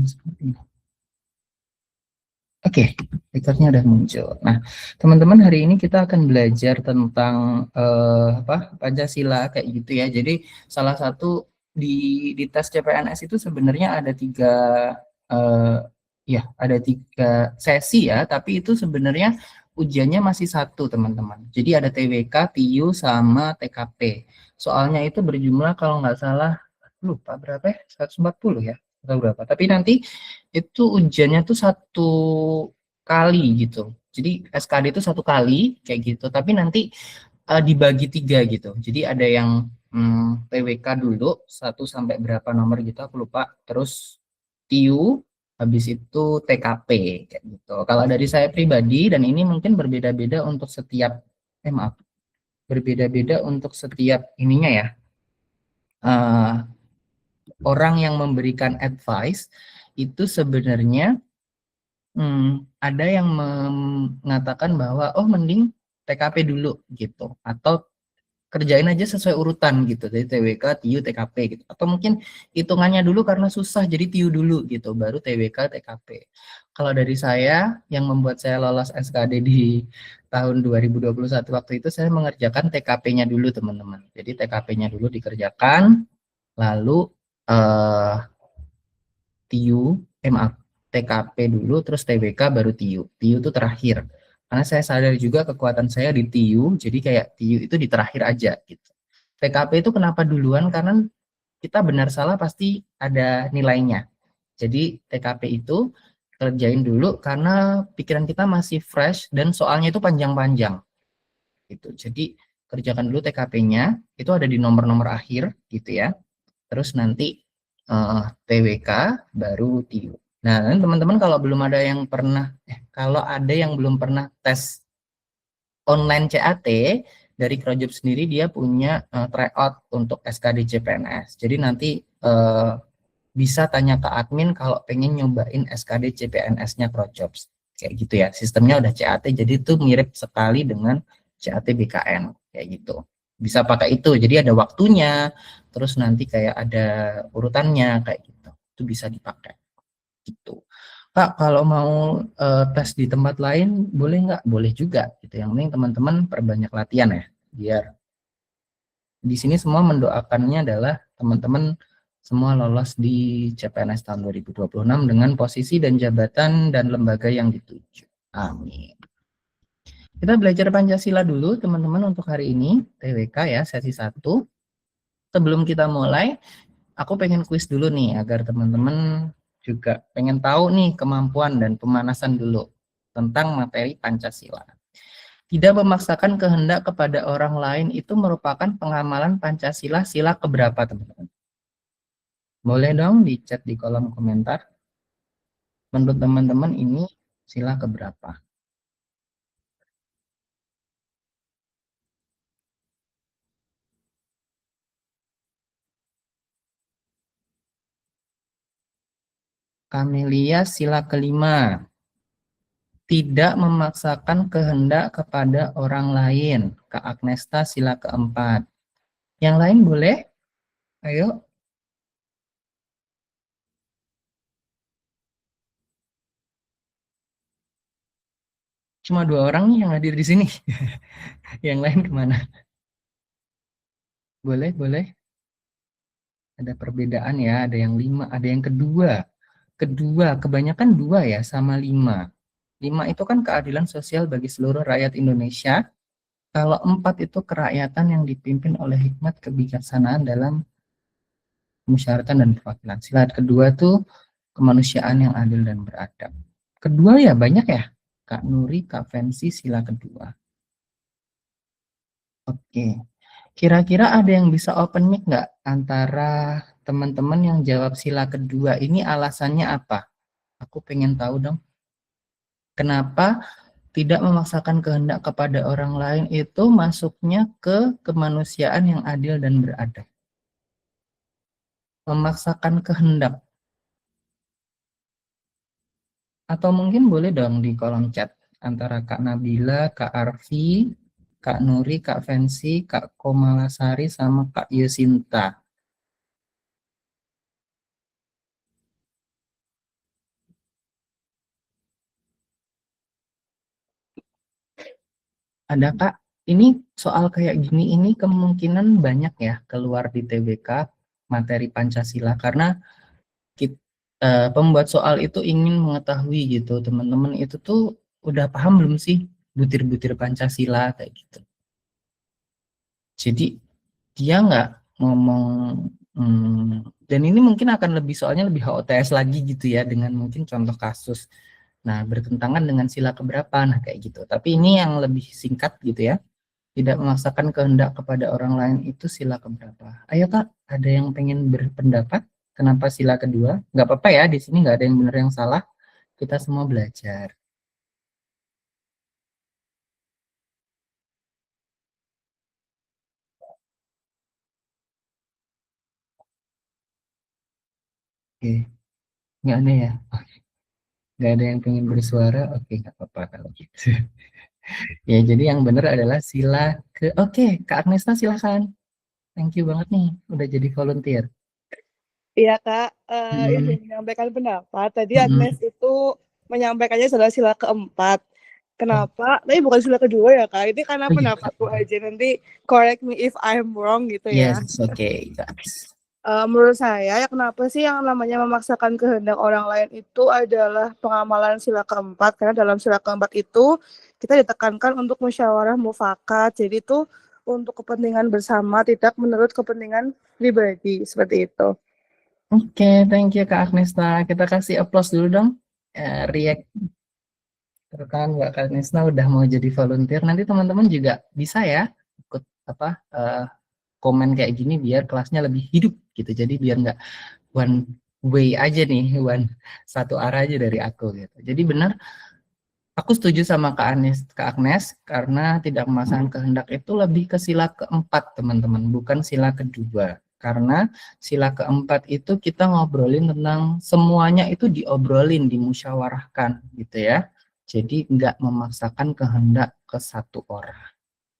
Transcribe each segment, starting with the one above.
Seperti ini. Oke, recordnya udah muncul. Nah, teman-teman, hari ini kita akan belajar tentang Pancasila kayak gitu ya. Jadi salah satu di tes CPNS itu sebenarnya ada eh, ada tiga sesi ya. Tapi itu sebenarnya ujiannya masih satu, teman-teman. Jadi ada TWK, TIU, sama TKP. Soalnya itu berjumlah kalau nggak salah lupa berapa ya? 140 ya atau berapa. Tapi nanti itu ujiannya tuh satu kali gitu. Jadi SKD itu satu kali kayak gitu. Tapi nanti dibagi tiga gitu. Jadi ada yang TWK dulu satu sampai berapa nomor gitu aku lupa. Terus TIU, habis itu TKP kayak gitu. Kalau dari saya pribadi dan ini mungkin berbeda-beda untuk setiap maaf, berbeda-beda untuk setiap ininya ya. eh, Orang yang memberikan advice itu sebenarnya ada yang mengatakan bahwa oh mending TKP dulu gitu atau kerjain aja sesuai urutan gitu dari TWK, TIU, TKP gitu atau mungkin hitungannya dulu karena susah jadi TIU dulu gitu baru TWK, TKP. Kalau dari saya yang membuat saya lolos SKD di tahun 2021 waktu itu saya mengerjakan TKP-nya dulu teman-teman. Jadi TKP-nya dulu dikerjakan lalu eh TIU, maaf, TKP dulu, terus TWK baru TIU. TIU itu terakhir. Karena saya sadar juga kekuatan saya di TIU, jadi kayak TIU itu di terakhir aja gitu. TKP itu kenapa duluan? Karena kita benar salah pasti ada nilainya. Jadi TKP itu kerjain dulu karena pikiran kita masih fresh dan soalnya itu panjang-panjang gitu. Jadi kerjakan dulu TKP-nya, itu ada di nomor-nomor akhir gitu ya. Terus nanti TWK baru TIU. Nah, teman-teman kalau belum ada yang pernah, kalau ada yang belum pernah tes online CAT, dari Krojob sendiri dia punya tryout untuk SKD CPNS. Jadi nanti bisa tanya ke admin kalau pengen nyobain SKD CPNS-nya Krojobs. Kayak gitu ya, sistemnya udah CAT, jadi itu mirip sekali dengan CAT BKN, kayak gitu. Bisa pakai itu, jadi ada waktunya, terus nanti kayak ada urutannya, kayak gitu. Itu bisa dipakai, gitu. Kak, kalau mau tes di tempat lain, boleh nggak? Boleh juga, gitu. Yang penting teman-teman perbanyak latihan ya, biar di sini semua mendoakannya adalah teman-teman semua lolos di CPNS tahun 2026 dengan posisi dan jabatan dan lembaga yang dituju. Amin. Kita belajar Pancasila dulu teman-teman untuk hari ini, TWK ya, sesi 1. Sebelum kita mulai, aku pengen kuis dulu nih, agar teman-teman juga pengen tahu nih kemampuan dan pemanasan dulu tentang materi Pancasila. Tidak memaksakan kehendak kepada orang lain itu merupakan pengamalan Pancasila sila keberapa, teman-teman? Boleh dong di chat di kolom komentar. Menurut teman-teman ini sila keberapa? Kamelia sila kelima. Tidak memaksakan kehendak kepada orang lain. Kak Agnesta sila keempat. Yang lain boleh? Ayo. Cuma 2 orang nih yang hadir di sini. Yang lain kemana? Boleh, boleh. Ada perbedaan ya, ada yang 5, ada yang kedua. Kedua, kebanyakan 2 ya, sama 5. 5 itu kan keadilan sosial bagi seluruh rakyat Indonesia. Kalau 4 itu kerakyatan yang dipimpin oleh hikmat kebijaksanaan dalam kemusyawaratan dan perwakilan. Sila kedua tuh kemanusiaan yang adil dan beradab. Kedua ya banyak ya. Kak Nuri, Kak Fensi sila kedua. Oke. Kira-kira ada yang bisa open mic nggak antara teman-teman yang jawab sila kedua ini alasannya apa? Aku pengen tahu dong. Kenapa tidak memaksakan kehendak kepada orang lain itu masuknya ke kemanusiaan yang adil dan beradab? Memaksakan kehendak. Atau mungkin boleh dong di kolom chat antara Kak Nabila, Kak Arfi, Kak Nuri, Kak Fancy, Kak Komalasari, sama Kak Yusinta. Ada Kak, ini soal kayak gini ini kemungkinan banyak ya keluar di TBK materi Pancasila karena pembuat soal itu ingin mengetahui gitu teman-teman itu tuh udah paham belum sih butir-butir Pancasila kayak gitu. Jadi dia nggak ngomong dan ini mungkin akan lebih soalnya lebih HOTS lagi gitu ya dengan mungkin contoh kasus. Nah, bertentangan dengan sila keberapa, nah kayak gitu. Tapi ini yang lebih singkat gitu ya. Tidak memaksakan kehendak kepada orang lain itu sila keberapa? Ayo Kak, ada yang pengen berpendapat? Kenapa sila kedua? Nggak apa-apa ya, di sini nggak ada yang benar yang salah. Kita semua belajar. Oke, nggak ada ya? Nggak ada yang pengen bersuara? Oke, nggak apa-apa kalau gitu. Ya, jadi yang benar adalah sila ke... Oke, Kak Agnesna silakan. Thank you banget nih, udah jadi volunteer. Iya Kak, Hmm, izin menyampaikan pendapat. Tadi Agnes hmm, itu menyampaikannya adalah sila keempat. oh, Kenapa? Tapi bukan sila kedua ya Kak. Ini karena oh iya. pendapatku aja. Nanti correct me if I'm wrong gitu ya. Yes, oke, guys. Menurut saya ya kenapa sih yang namanya memaksakan kehendak orang lain itu adalah pengamalan sila keempat. Karena dalam sila keempat itu kita ditekankan untuk musyawarah mufakat. Jadi itu untuk kepentingan bersama, tidak menurut kepentingan pribadi. Seperti itu. Oke, thank you Kak Agnesna. Kita kasih applause dulu dong. React rekan Mbak Kak Agnesna udah mau jadi volunteer. Nanti teman-teman juga bisa ya ikut apa komen kayak gini biar kelasnya lebih hidup gitu. Jadi biar nggak one way aja nih, satu arah aja dari aku gitu. Jadi benar, aku setuju sama Kak Agnes karena tidak memasang kehendak itu lebih ke sila keempat teman-teman, bukan sila kedua. Karena sila keempat itu kita ngobrolin tentang semuanya itu diobrolin, dimusyawarahkan gitu ya. Jadi nggak memaksakan kehendak ke satu orang.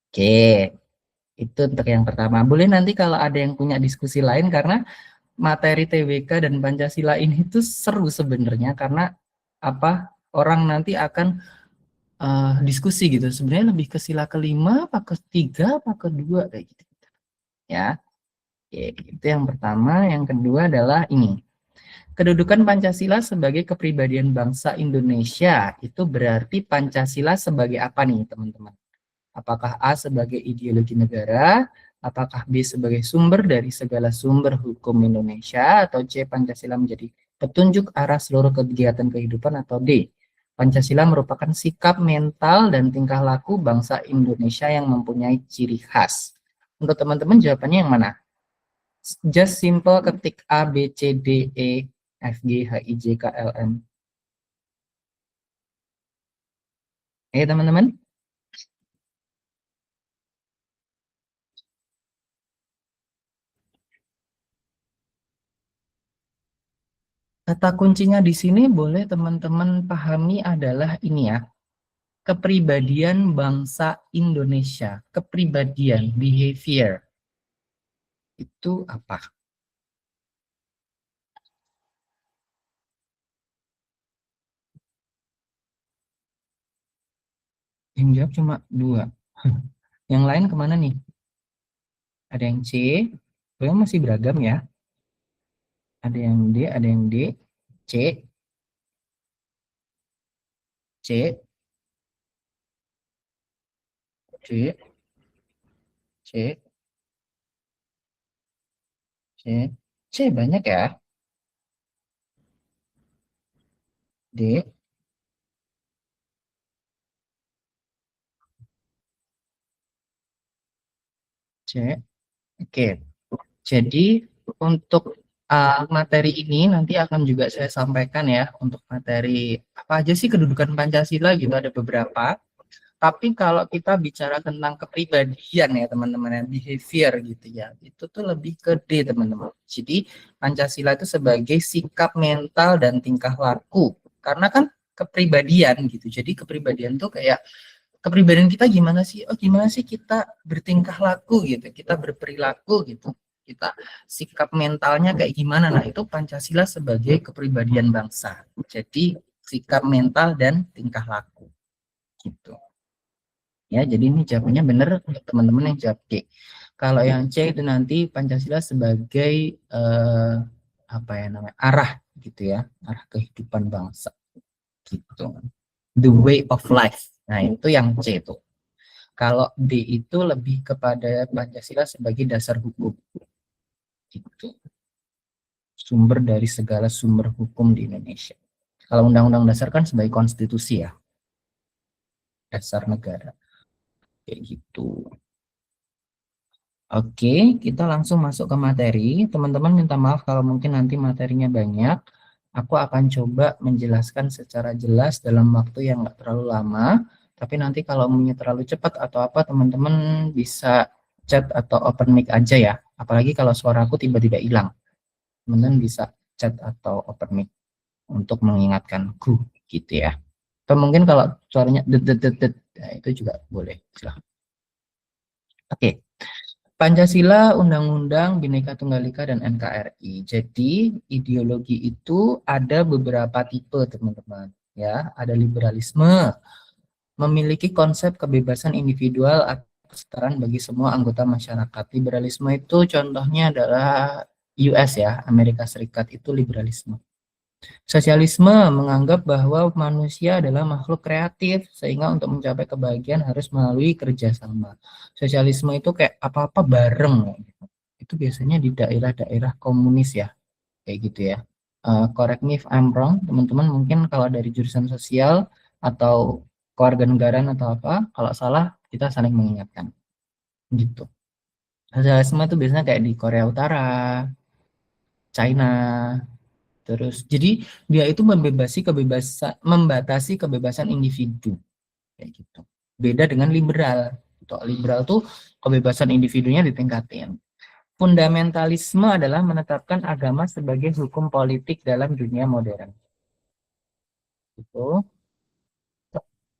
Oke, itu untuk yang pertama. Boleh nanti kalau ada yang punya diskusi lain karena materi TBK dan Pancasila ini tuh seru sebenarnya karena apa orang nanti akan diskusi gitu. Sebenarnya lebih ke sila kelima, apa ketiga, apa kedua kayak gitu ya. Oke, itu yang pertama. Yang kedua adalah ini. Kedudukan Pancasila sebagai kepribadian bangsa Indonesia itu berarti Pancasila sebagai apa nih, teman-teman? Apakah A sebagai ideologi negara, apakah B sebagai sumber dari segala sumber hukum Indonesia, atau C Pancasila menjadi petunjuk arah seluruh kegiatan kehidupan, atau D Pancasila merupakan sikap mental dan tingkah laku bangsa Indonesia yang mempunyai ciri khas. Untuk teman-teman jawabannya yang mana? Just simple ketik A, B, C, D, E, F, G, H, I, J, K, L, M. Teman-teman. Kata kuncinya di sini boleh teman-teman pahami adalah ini ya, kepribadian bangsa Indonesia, kepribadian, behavior, itu apa? Yang jawab cuma dua. Yang lain kemana nih? Ada yang C, yang masih beragam ya. Ada yang D, ada yang D, C, C, C, C, C, C banyak ya. D, C, oke. Jadi untuk materi ini nanti akan juga saya sampaikan ya untuk materi apa aja sih kedudukan Pancasila gitu ada beberapa. Tapi kalau kita bicara tentang kepribadian ya teman-teman ya, behavior gitu ya, itu tuh lebih ke D teman-teman. Jadi Pancasila itu sebagai sikap mental dan tingkah laku. Karena kan kepribadian gitu. Jadi kepribadian tuh kayak kepribadian kita gimana sih? Oh, gimana sih kita bertingkah laku gitu, kita berperilaku gitu. Kita sikap mentalnya kayak gimana? Nah, itu Pancasila sebagai kepribadian bangsa. Jadi sikap mental dan tingkah laku gitu. Ya, jadi ini jawabannya benar untuk teman-teman yang jawab D. Kalau yang C itu nanti Pancasila sebagai apa ya namanya, arah gitu ya, arah kehidupan bangsa gitu. The way of life. Nah, itu yang C itu. Kalau D itu lebih kepada Pancasila sebagai dasar hukum. Gitu. Sumber dari segala sumber hukum di Indonesia. Kalau Undang-Undang Dasar kan sebagai konstitusi ya, dasar negara. Kayak gitu. Oke, kita langsung masuk ke materi. Teman-teman minta maaf kalau mungkin nanti materinya banyak. Aku akan coba menjelaskan secara jelas dalam waktu yang nggak terlalu lama. Tapi nanti kalau maunya terlalu cepat atau apa, teman-teman bisa chat atau open mic aja ya. Apalagi kalau suara aku tiba-tiba hilang. Teman-teman bisa chat atau open mic untuk mengingatkanku gitu ya. Atau mungkin kalau suaranya det, nah, itu juga boleh. Silahkan. Oke. Pancasila, Undang-Undang, Bhinneka Tunggal Ika, dan NKRI. Jadi ideologi itu ada beberapa tipe, teman-teman. Ya, ada liberalisme, memiliki konsep kebebasan individual atau kesetaraan bagi semua anggota masyarakat. Liberalisme itu contohnya adalah US ya, Amerika Serikat itu liberalisme. Sosialisme menganggap bahwa manusia adalah makhluk kreatif, sehingga untuk mencapai kebahagiaan harus melalui kerjasama. Sosialisme itu kayak apa-apa bareng. Itu biasanya di daerah-daerah komunis ya, kayak gitu ya. Correct me if I'm wrong, teman-teman mungkin kalau dari jurusan sosial atau kewarganegaraan atau apa, kalau salah kita saling mengingatkan. Gitu. Sosialisme itu biasanya kayak di Korea Utara, China. Terus, jadi dia itu membatasi kebebasan individu, kayak gitu. Beda dengan liberal. Liberal tuh kebebasan individunya ditingkatin. Fundamentalisme adalah menetapkan agama sebagai hukum politik dalam dunia modern. Itu.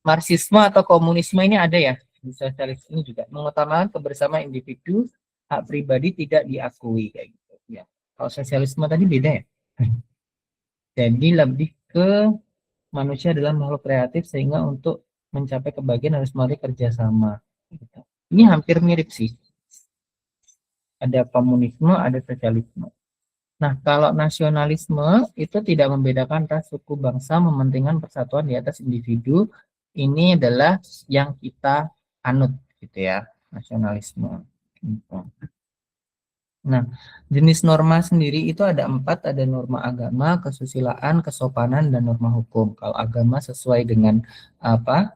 Marxisme atau komunisme ini ada ya di sosialis ini juga, mengutamakan kebersamaan individu, hak pribadi tidak diakui kayak gitu. Ya. Kalau sosialisme tadi beda ya. Jadi lebih ke manusia adalah makhluk kreatif sehingga untuk mencapai kebahagiaan harus melalui kerjasama. Ini hampir mirip sih. Ada komunisme, ada sosialisme. Nah, kalau nasionalisme itu tidak membedakan ras, suku, bangsa, mementingkan persatuan di atas individu. Ini adalah yang kita anut, gitu ya, nasionalisme. Gitu. Nah, jenis norma sendiri itu ada 4, ada norma agama, kesusilaan, kesopanan, dan norma hukum. Kalau agama sesuai dengan apa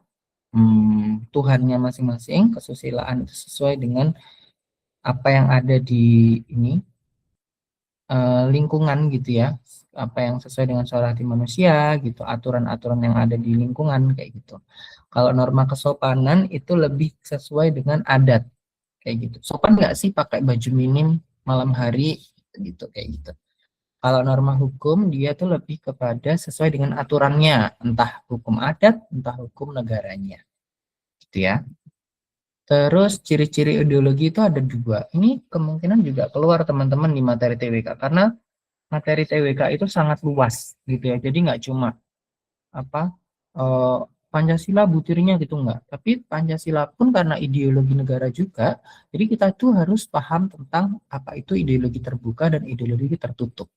Tuhannya masing-masing, kesusilaan itu sesuai dengan apa yang ada di ini lingkungan gitu ya, apa yang sesuai dengan suara hati manusia gitu, aturan-aturan yang ada di lingkungan kayak gitu. Kalau norma kesopanan itu lebih sesuai dengan adat kayak gitu. Sopan nggak sih pakai baju minim malam hari gitu kayak gitu. Kalau norma hukum dia tuh lebih kepada sesuai dengan aturannya, entah hukum adat, entah hukum negaranya, gitu ya. Terus ciri-ciri ideologi itu ada 2. Ini kemungkinan juga keluar teman-teman di materi TWK karena materi TWK itu sangat luas gitu ya. Jadi nggak cuma apa Pancasila butirnya gitu enggak. Tapi Pancasila pun karena ideologi negara juga, jadi kita tuh harus paham tentang apa itu ideologi terbuka dan ideologi tertutup.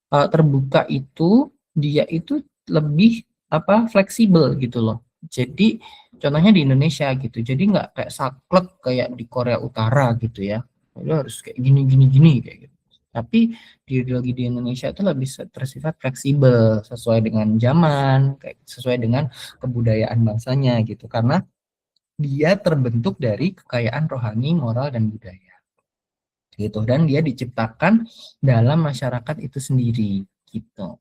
Terbuka itu dia itu lebih fleksibel gitu loh. Jadi contohnya di Indonesia gitu. Jadi nggak kayak saklek kayak di Korea Utara gitu ya. Itu harus kayak gini kayak gitu. Tapi di ideologi di Indonesia itu lebih bersifat fleksibel sesuai dengan zaman, kayak sesuai dengan kebudayaan bangsanya gitu. Karena dia terbentuk dari kekayaan rohani, moral, dan budaya gitu, dan dia diciptakan dalam masyarakat itu sendiri gitu.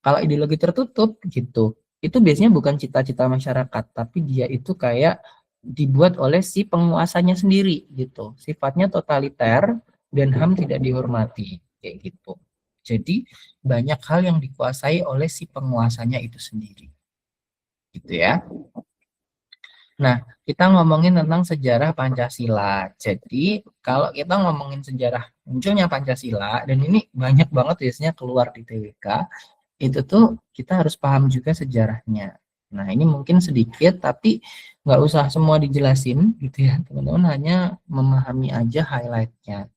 Kalau ideologi tertutup gitu, itu biasanya bukan cita-cita masyarakat, tapi dia itu kayak dibuat oleh si penguasanya sendiri gitu. Sifatnya totaliter dan HAM tidak dihormati kayak gitu. Jadi banyak hal yang dikuasai oleh si penguasanya itu sendiri. Gitu ya. Nah, kita ngomongin tentang sejarah Pancasila. Jadi, kalau kita ngomongin sejarah munculnya Pancasila, dan ini banyak banget biasanya keluar di TWK, itu tuh kita harus paham juga sejarahnya. Nah, ini mungkin sedikit, tapi nggak usah semua dijelasin gitu ya, teman-teman, hanya memahami aja highlight-nya.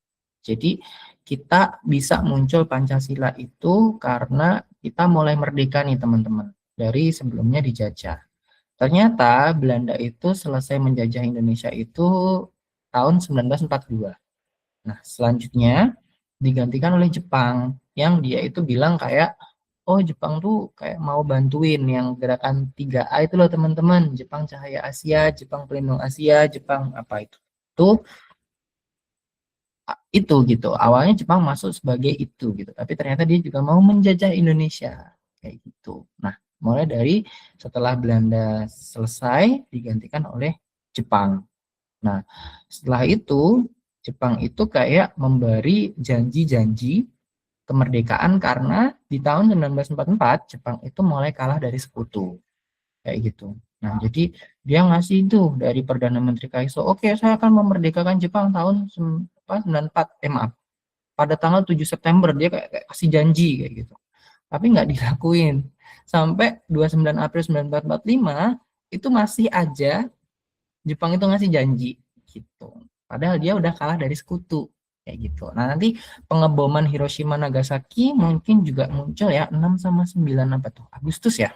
Jadi, kita bisa muncul Pancasila itu karena kita mulai merdeka nih, teman-teman, dari sebelumnya dijajah. Ternyata Belanda itu selesai menjajah Indonesia itu tahun 1942. Nah, selanjutnya digantikan oleh Jepang, yang dia itu bilang kayak, oh Jepang tuh kayak mau bantuin yang gerakan 3A itu loh teman-teman, Jepang Cahaya Asia, Jepang Pelindung Asia, Jepang apa itu. Itu gitu. Awalnya Jepang masuk sebagai itu gitu, tapi ternyata dia juga mau menjajah Indonesia kayak gitu. Nah, mulai dari setelah Belanda selesai digantikan oleh Jepang. Nah, setelah itu Jepang itu kayak memberi janji-janji kemerdekaan karena di tahun 1944 Jepang itu mulai kalah dari sekutu kayak gitu. Nah, jadi dia ngasih itu dari Perdana Menteri Kaiso, oke, saya akan memerdekakan Jepang tahun 94, maaf, pada tanggal 7 September dia kayak kasih janji kayak gitu. Tapi nggak dilakuin. Sampai 29 April 1945 itu masih aja Jepang itu ngasih janji gitu. Padahal dia udah kalah dari sekutu kayak gitu. Nah, nanti pengeboman Hiroshima Nagasaki mungkin juga muncul ya 6 sama 9 apa tuh? Agustus ya.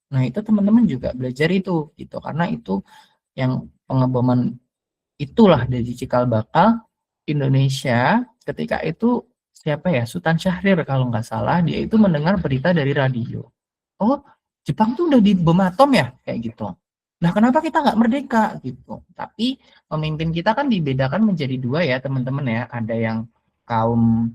Nah, itu teman-teman juga belajar itu gitu karena itu yang pengeboman itulah dari cikal bakal Indonesia ketika itu siapa ya? Sultan Syahrir kalau nggak salah, dia itu mendengar berita dari radio. Oh, Jepang tuh udah dibom atom ya kayak gitu. Nah, kenapa kita nggak merdeka gitu? Tapi pemimpin kita kan dibedakan menjadi dua ya, teman-teman ya. Ada yang kaum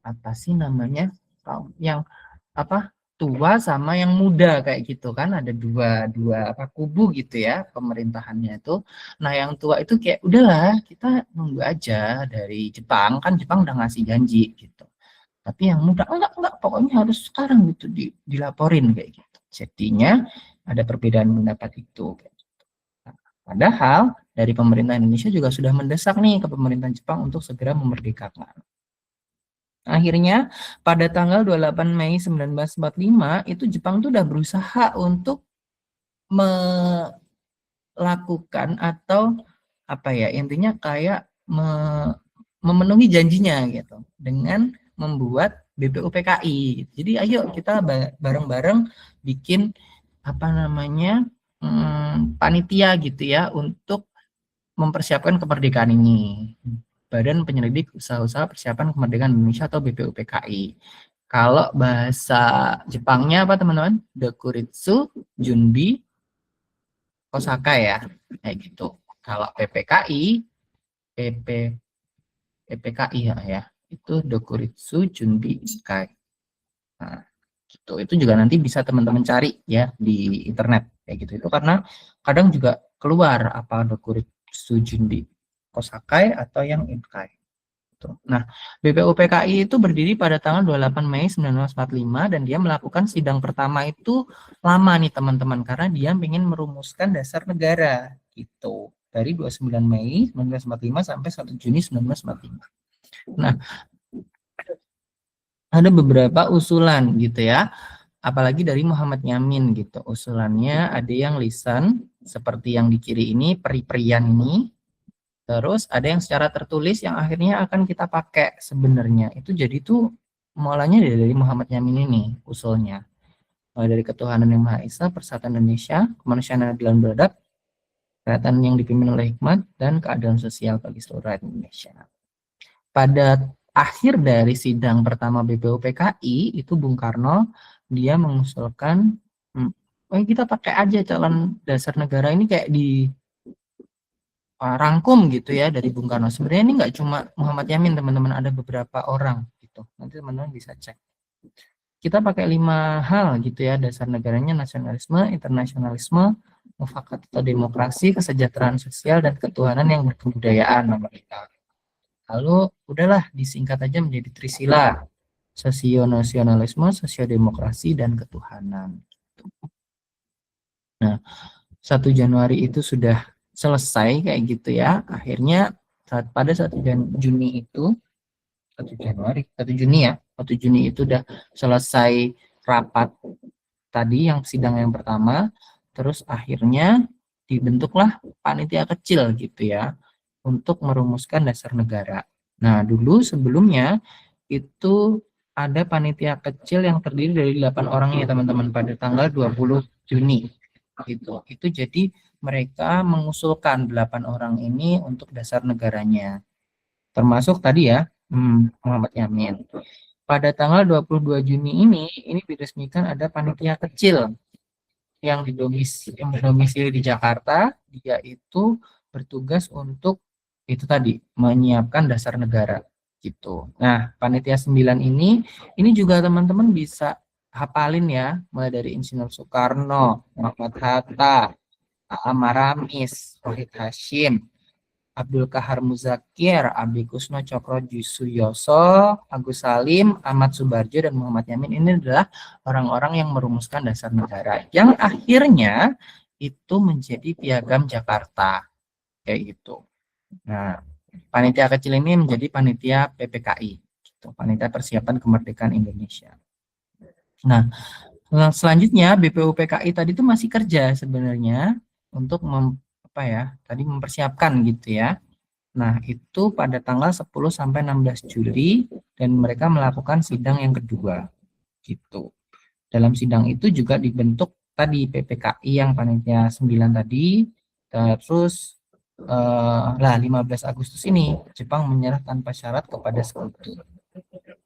apa sih namanya? Kaum yang apa? Tua sama yang muda kayak gitu kan, ada dua dua apa kubu gitu ya pemerintahannya itu. Nah, yang tua itu kayak udahlah kita nunggu aja dari Jepang, kan Jepang udah ngasih janji gitu. Tapi yang muda enggak pokoknya harus sekarang gitu dilaporin kayak gitu. Jadinya ada perbedaan pendapat itu. Nah, padahal dari pemerintah Indonesia juga sudah mendesak nih ke pemerintahan Jepang untuk segera memerdekakan. Akhirnya pada tanggal 28 Mei 1945 itu Jepang tuh udah berusaha untuk melakukan atau apa ya intinya kayak memenuhi janjinya gitu dengan membuat BPUPKI. Jadi ayo kita bareng-bareng bikin apa namanya panitia gitu ya untuk mempersiapkan kemerdekaan ini. Badan Penyelidik Usaha-Usaha Persiapan Kemerdekaan Indonesia atau BPUPKI. Kalau bahasa Jepangnya apa teman-teman? Dokuritsu Junbi Kosaka ya, kayak gitu. Kalau PPKI, PP, PPKI ya, itu Dokuritsu Junbi Ikai. Nah, gitu. Itu juga nanti bisa teman-teman cari ya di internet kayak gitu. Itu karena kadang juga keluar apa Dokuritsu Junbi Kosakai atau yang Ikai. Nah, BPUPKI itu berdiri pada tanggal 28 Mei 1945 dan dia melakukan sidang pertama itu lama nih teman-teman karena dia ingin merumuskan dasar negara gitu. Dari 29 Mei 1945 sampai 1 Juni 1945. Nah, ada beberapa usulan gitu ya. Apalagi dari Muhammad Yamin gitu. Usulannya ada yang lisan seperti yang di kiri ini, peri-perian ini. Terus ada yang secara tertulis yang akhirnya akan kita pakai sebenarnya. Itu jadi tuh mulanya dari Muhammad Yamin ini usulnya. Mulai dari ketuhanan yang Maha Esa, persatuan Indonesia, kemanusiaan yang adil dan beradab, kerakyatan yang dipimpin oleh hikmat, dan keadilan sosial bagi seluruh rakyat Indonesia. Pada akhir dari sidang pertama BPUPKI, itu Bung Karno, dia mengusulkan, kita pakai aja calon dasar negara ini kayak di rangkum gitu ya dari Bung Karno. Sebenarnya ini nggak cuma Muhammad Yamin teman-teman, ada beberapa orang gitu. Nanti teman-teman bisa cek. Kita pakai 5 hal gitu ya dasar negaranya: nasionalisme, internasionalisme, mufakat atau demokrasi, kesejahteraan sosial, dan ketuhanan yang berkebudayaan nomor 5. Lalu udahlah disingkat aja menjadi Trisila: sosionasionalisme, sosiodemokrasi, dan ketuhanan. Nah, 1 Januari itu sudah selesai kayak gitu ya. Akhirnya pada 1 Juni itu 1 Juni ya. 1 Juni itu udah selesai rapat tadi yang sidang yang pertama, terus akhirnya dibentuklah panitia kecil gitu ya untuk merumuskan dasar negara. Nah, dulu sebelumnya itu ada panitia kecil yang terdiri dari 8 orang ya teman-teman pada tanggal 20 Juni gitu. Itu jadi mereka mengusulkan 8 orang ini untuk dasar negaranya. Termasuk tadi ya Muhammad Yamin. Pada tanggal 22 Juni ini diresmikan ada panitia kecil yang berdomisili di Jakarta. Dia itu bertugas untuk itu tadi menyiapkan dasar negara gitu. Nah, panitia 9 ini juga teman-teman bisa hafalin ya, mulai dari Insinyur Soekarno, Muhammad Hatta, A.M. Maramis, Rohid Hashim, Abdul Kahar Muzakir, Abi Kusno Cokro Suyoso, Agus Salim, Ahmad Subarjo, dan Muhammad Yamin. Ini adalah orang-orang yang merumuskan dasar negara yang akhirnya itu menjadi Piagam Jakarta kayak gitu. Nah, panitia kecil ini menjadi panitia PPKI, gitu, panitia persiapan kemerdekaan Indonesia. Nah, selanjutnya BPUPKI tadi itu masih kerja sebenarnya untuk tadi mempersiapkan gitu ya. Nah, itu pada tanggal 10 sampai 16 Juli dan mereka melakukan sidang yang kedua gitu. Dalam sidang itu juga dibentuk tadi PPKI yang panitia 9 tadi, terus 15 Agustus ini Jepang menyerah tanpa syarat kepada Sekutu.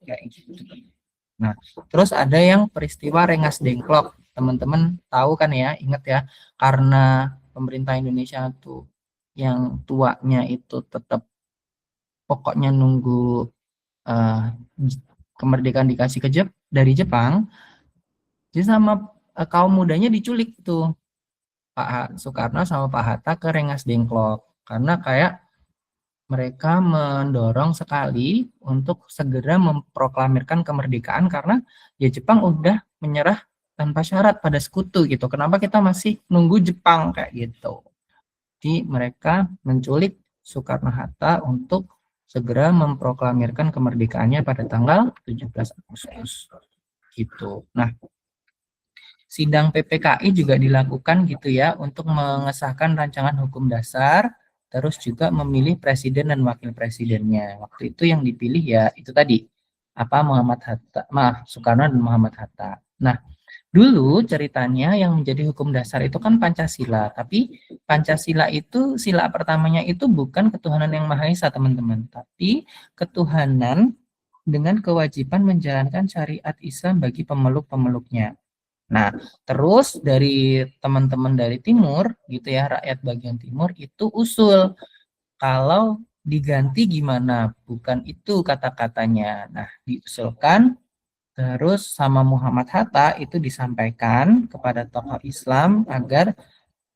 Kayak gitu. Nah, terus ada yang peristiwa Rengas Dengklok. Teman-teman tahu kan ya, ingat ya, karena pemerintah Indonesia tuh yang tuanya itu tetap pokoknya nunggu kemerdekaan dikasih dari Jepang, jadi sama kaum mudanya diculik tuh Pak Soekarno sama Pak Hatta ke Rengas Dengklok karena kayak mereka mendorong sekali untuk segera memproklamirkan kemerdekaan karena ya Jepang udah menyerah tanpa syarat pada Sekutu gitu. Kenapa kita masih nunggu Jepang kayak gitu? Jadi mereka menculik Soekarno-Hatta untuk segera memproklamirkan kemerdekaannya pada tanggal 17 Agustus gitu. Nah, sidang PPKI juga dilakukan gitu ya untuk mengesahkan rancangan hukum dasar, terus juga memilih presiden dan wakil presidennya. Waktu itu yang dipilih ya itu tadi Soekarno dan Muhammad Hatta. Nah, dulu ceritanya yang menjadi hukum dasar itu kan Pancasila, tapi Pancasila itu sila pertamanya itu bukan ketuhanan yang Maha Esa, teman-teman, tapi ketuhanan dengan kewajiban menjalankan syariat Islam bagi pemeluk-pemeluknya. Nah, terus dari teman-teman dari timur gitu ya, rakyat bagian timur itu usul kalau diganti gimana? Bukan itu kata-katanya. Nah, diusulkan terus sama Muhammad Hatta itu disampaikan kepada tokoh Islam agar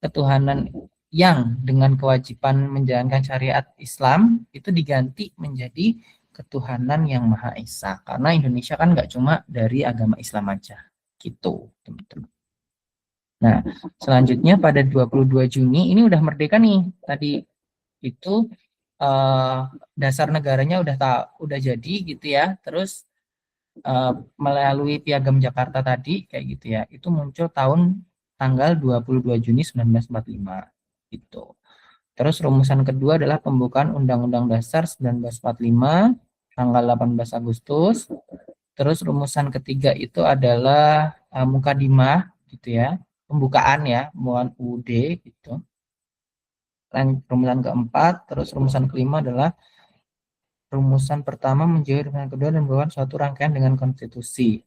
ketuhanan yang dengan kewajiban menjalankan syariat Islam itu diganti menjadi ketuhanan yang Maha Esa. Karena Indonesia kan nggak cuma dari agama Islam aja. Gitu, teman-teman. Nah, selanjutnya pada 22 Juni ini udah merdeka nih. Tadi itu dasar negaranya udah jadi gitu ya. Terus melalui Piagam Jakarta tadi kayak gitu ya. Itu muncul tanggal 22 Juni 1945 gitu. Terus rumusan kedua adalah pembukaan Undang-Undang Dasar 1945 tanggal 18 Agustus. Terus rumusan ketiga itu adalah Mukadimah gitu ya. Pembukaan ya, muan UUD gitu. Dan rumusan keempat, terus rumusan kelima adalah rumusan pertama menjadi rumusan kedua dan merupakan suatu rangkaian dengan konstitusi.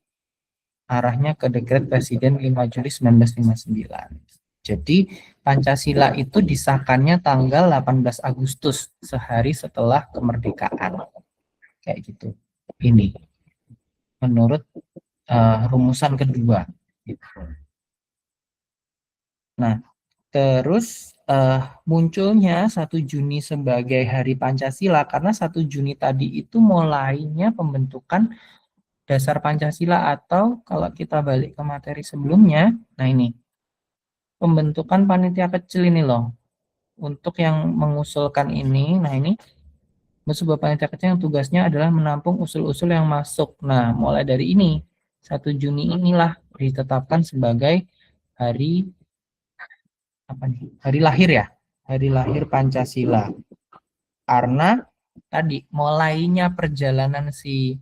Arahnya ke dekret Presiden 5 Juli 1959. Jadi Pancasila itu disahkannya tanggal 18 Agustus, sehari setelah kemerdekaan. Kayak gitu. Ini menurut rumusan kedua. Gitu. Nah, terus munculnya 1 Juni sebagai Hari Pancasila karena 1 Juni tadi itu mulainya pembentukan dasar Pancasila atau kalau kita balik ke materi sebelumnya, nah ini pembentukan panitia kecil ini loh. Untuk yang mengusulkan ini, nah ini sebuah panitia kecil yang tugasnya adalah menampung usul-usul yang masuk. Nah, mulai dari ini 1 Juni inilah ditetapkan sebagai hari apa nih? Hari lahir ya. Hari lahir Pancasila. Karena tadi mulainya perjalanan si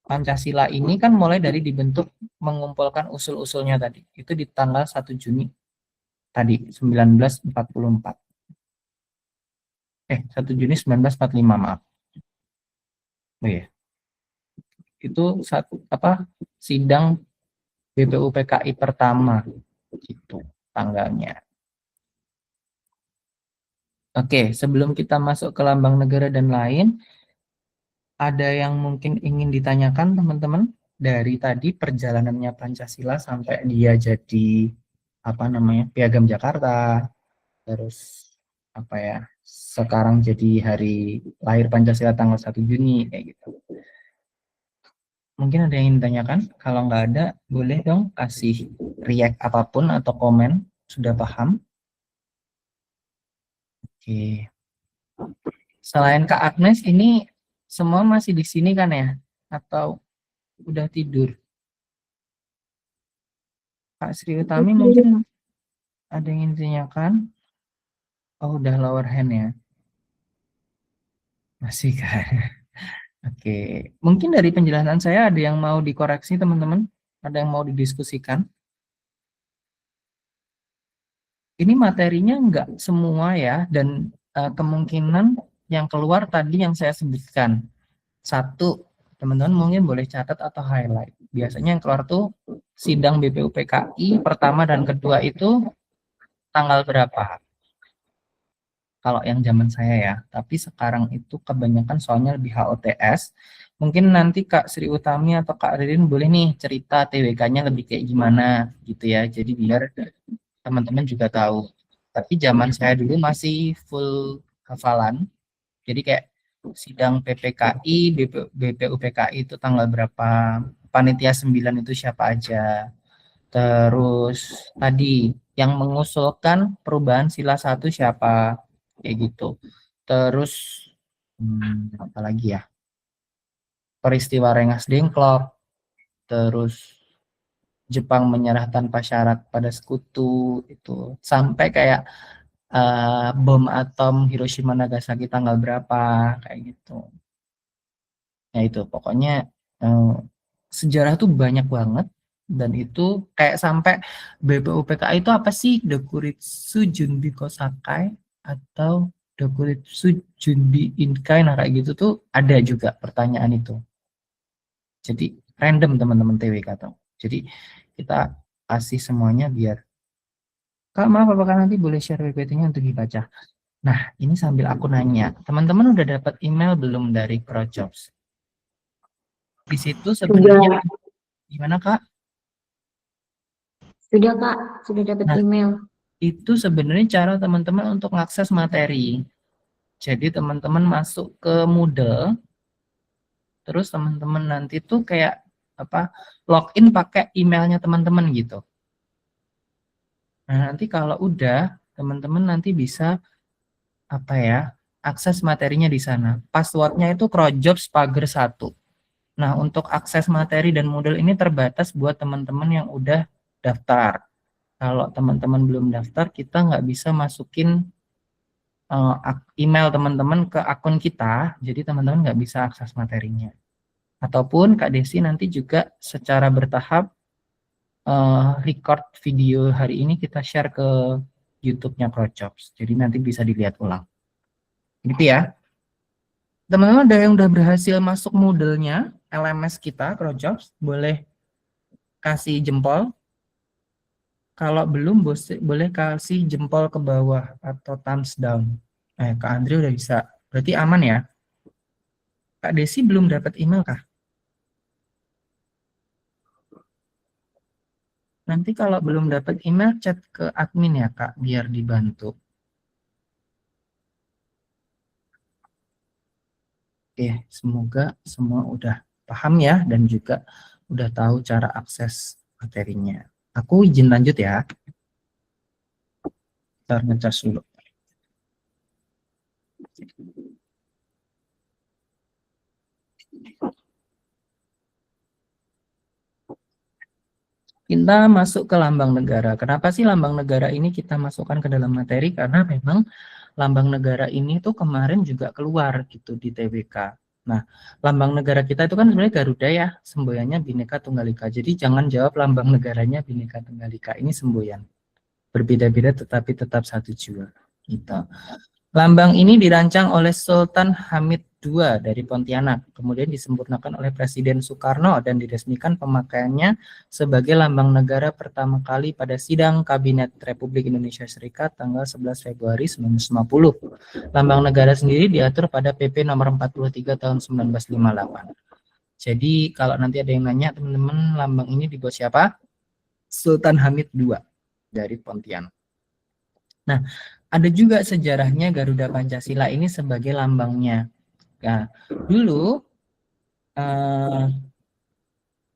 Pancasila ini kan mulai dari dibentuk mengumpulkan usul-usulnya tadi. Itu di tanggal 1 Juni tadi 1944. 1 Juni 1945, maaf. Oh iya. Itu satu apa sidang BPUPKI pertama gitu tanggalnya. Oke, sebelum kita masuk ke lambang negara dan lain, ada yang mungkin ingin ditanyakan teman-teman dari tadi perjalanannya Pancasila sampai dia jadi apa namanya Piagam Jakarta, terus apa ya sekarang jadi hari lahir Pancasila tanggal 1 Juni kayak gitu. Mungkin ada yang ingin ditanyakan? Kalau nggak ada, boleh dong kasih react apapun atau komen. Sudah paham? Oke. Selain Kak Agnes, ini semua masih di sini kan ya? Atau udah tidur? Kak Sri Utami mungkin ada yang ingin ditanyakan? Oh, udah lower hand ya? Masih kan? Oke. Mungkin dari penjelasan saya ada yang mau dikoreksi teman-teman? Ada yang mau didiskusikan? Ini materinya nggak semua ya, dan kemungkinan yang keluar tadi yang saya sebutkan. Satu, teman-teman mungkin boleh catat atau highlight. Biasanya yang keluar tuh sidang BPUPKI pertama dan kedua itu tanggal berapa? Kalau yang zaman saya ya, tapi sekarang itu kebanyakan soalnya lebih HOTS. Mungkin nanti Kak Sri Utami atau Kak Ririn boleh nih cerita TWK-nya lebih kayak gimana gitu ya. Jadi biar teman-teman juga tahu. Tapi zaman saya dulu masih full hafalan. Jadi kayak sidang PPKI, BPUPKI itu tanggal berapa, panitia 9 itu siapa aja. Terus tadi yang mengusulkan perubahan sila 1 siapa, kayak gitu. Terus apa lagi ya? Peristiwa Rengas Dengklok, terus Jepang menyerah tanpa syarat pada sekutu itu sampai kayak bom atom Hiroshima Nagasaki tanggal berapa kayak gitu. Ya itu pokoknya eh, sejarah tuh banyak banget dan itu kayak sampai BPUPKI itu apa sih? Dokuritsu Junbi Kosakai atau Dokuritsu Junbi Inkai, nah kayak gitu tuh ada juga pertanyaan itu. Jadi random teman-teman TWK tuh. Jadi kita kasih semuanya biar Kak, maaf apakah nanti boleh share PPT-nya untuk dibaca. Nah, ini sambil aku nanya, teman-teman udah dapat email belum dari Projobs? Di situ sebenarnya Sudah, gimana Kak? sudah Kak, sudah dapat Nah, email. itu sebenarnya cara teman-teman untuk mengakses materi. Jadi teman-teman masuk ke Moodle, terus teman-teman nanti tuh kayak apa login pakai emailnya teman-teman gitu. Nah, nanti kalau udah teman-teman nanti bisa apa ya akses materinya di sana. Passwordnya itu Projobs Pager 1. Nah, untuk akses materi dan Moodle ini terbatas buat teman-teman yang udah daftar. Kalau teman-teman belum daftar, kita nggak bisa masukin email teman-teman ke akun kita, jadi teman-teman nggak bisa akses materinya. Ataupun Kak Desi nanti juga secara bertahap record video hari ini kita share ke YouTube-nya Projobs. Jadi nanti bisa dilihat ulang. Gitu ya. Teman-teman ada yang udah berhasil masuk Moodle-nya LMS kita Projobs, boleh kasih jempol. Kalau belum boleh kasih jempol ke bawah atau thumbs down. Kak Andri udah bisa. Berarti aman ya. Kak Desi belum dapat email kah? Nanti kalau belum dapat email, chat ke admin ya Kak, biar dibantu. Oke, semoga semua udah paham ya, dan juga udah tahu cara akses materinya. Aku izin lanjut ya. Ntar ngecas dulu. Kita masuk ke lambang negara. Kenapa sih lambang negara ini kita masukkan ke dalam materi? Karena memang lambang negara ini tuh kemarin juga keluar gitu di TBK. Nah, lambang negara kita itu kan sebenarnya Garuda ya, semboyannya Bhinneka Tunggal Ika. Jadi jangan jawab lambang negaranya Bhinneka Tunggal Ika. Ini semboyan. Berbeda-beda tetapi tetap satu jua. Gitu. Lambang ini dirancang oleh Sultan Hamid II dari Pontianak, kemudian disempurnakan oleh Presiden Soekarno dan diresmikan pemakaiannya sebagai lambang negara pertama kali pada sidang Kabinet Republik Indonesia Serikat tanggal 11 Februari 1950. Lambang negara sendiri diatur pada PP nomor 43 tahun 1958. Jadi kalau nanti ada yang nanya, teman-teman, lambang ini dibuat siapa? Sultan Hamid II dari Pontianak. Nah, ada juga sejarahnya Garuda Pancasila ini sebagai lambangnya. Nah, dulu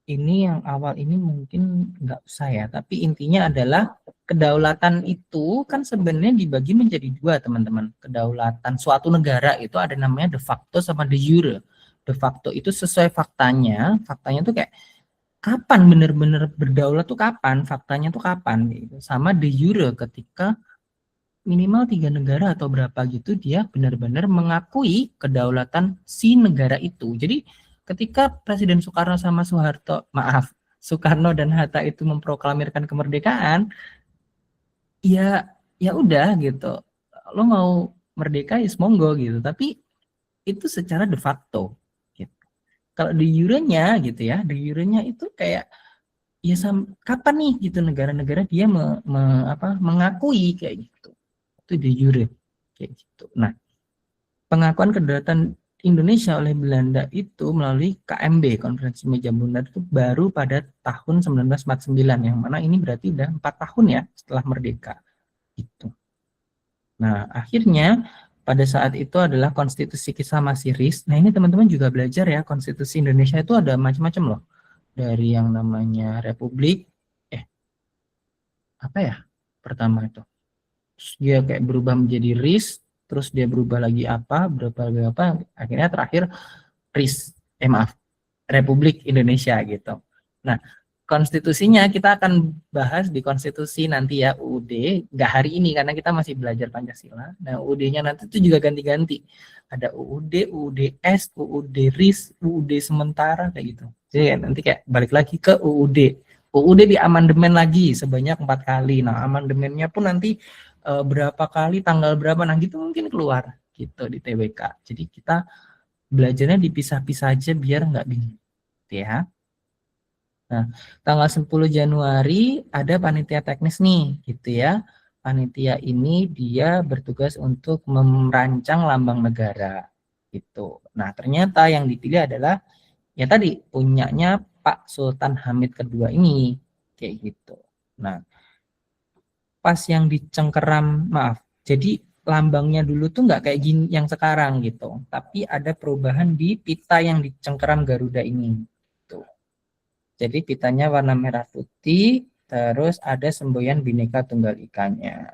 ini yang awal ini mungkin nggak usah ya, tapi intinya adalah kedaulatan itu kan sebenarnya dibagi menjadi dua, teman-teman. Kedaulatan suatu negara itu ada namanya de facto sama de jure. De facto itu sesuai faktanya tuh kayak kapan benar-benar berdaulat tuh kapan, faktanya tuh kapan gitu. Sama de jure ketika minimal 3 negara atau berapa gitu dia benar-benar mengakui kedaulatan si negara itu. Jadi ketika Presiden Soekarno sama Soekarno dan Hatta itu memproklamirkan kemerdekaan, ya ya udah gitu. Lo mau merdeka ya monggo gitu, tapi itu secara de facto gitu. Kalau di jurenya gitu ya, di jurenya itu kayak ya kapan nih gitu negara-negara dia mengakui kayak gitu. Itu de jure kayak gitu. Nah, pengakuan kedaulatan Indonesia oleh Belanda itu melalui KMB, Konferensi Meja Bundar, itu baru pada tahun 1949, yang mana ini berarti udah 4 tahun ya setelah merdeka. Gitu. Nah, akhirnya pada saat itu adalah konstitusi kita masih RIS. Nah, ini teman-teman juga belajar ya, konstitusi Indonesia itu ada macam-macam loh. Dari yang namanya Republik, apa ya pertama itu? Terus dia kayak berubah menjadi RIS, terus dia berubah lagi akhirnya terakhir RIS, Republik Indonesia gitu. Nah, konstitusinya kita akan bahas di konstitusi nanti ya, UUD, nggak hari ini karena kita masih belajar Pancasila. Nah, UUD-nya nanti itu juga ganti-ganti. Ada UUD, UUDS, UUD RIS, UUD sementara kayak gitu. Jadi nanti kayak balik lagi ke UUD. UUD di amandemen lagi sebanyak 4 kali. Nah, amandemennya pun nanti berapa kali, tanggal berapa, nah gitu mungkin keluar gitu di TBK. Jadi kita belajarnya dipisah-pisah aja biar nggak bingung ya. Nah, tanggal 10 Januari ada panitia teknis nih gitu ya. Panitia ini dia bertugas untuk merancang lambang negara gitu. Nah, ternyata yang dipilih adalah ya tadi punyanya Pak Sultan Hamid kedua ini kayak gitu. Nah, pas yang dicengkeram, maaf, jadi lambangnya dulu tuh nggak kayak gini yang sekarang gitu, tapi ada perubahan di pita yang dicengkeram Garuda ini. Tuh. Jadi pitanya warna merah putih, terus ada semboyan Bhinneka Tunggal Ika-nya.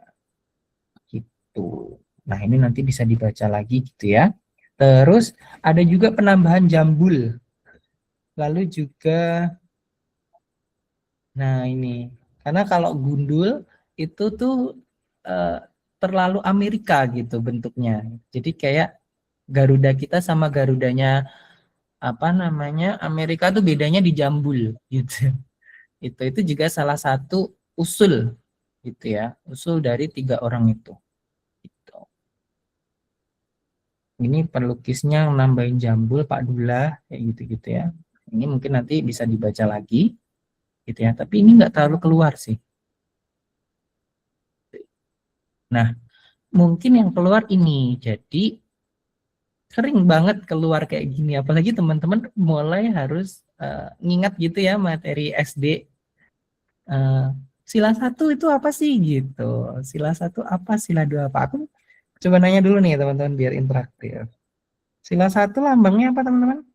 Gitu. Nah, ini nanti bisa dibaca lagi gitu ya. Terus ada juga penambahan jambul. Lalu juga, nah ini, karena kalau gundul itu tuh terlalu Amerika gitu bentuknya. Jadi kayak Garuda kita sama Garudanya apa namanya Amerika tuh bedanya di jambul gitu. Itu juga salah satu usul gitu ya, usul dari 3 orang itu. Gitu. Ini pelukisnya nambahin jambul Pak Dullah kayak gitu-gitu ya. Ini mungkin nanti bisa dibaca lagi gitu ya. Tapi ini nggak terlalu keluar sih. Nah, mungkin yang keluar ini. Jadi sering banget keluar kayak gini. Apalagi teman-teman mulai harus ngingat gitu ya materi SD. Sila 1 itu apa sih gitu. Sila 1 apa, sila 2 apa. Aku coba nanya dulu nih teman-teman biar interaktif. Sila 1 lambangnya apa teman-teman?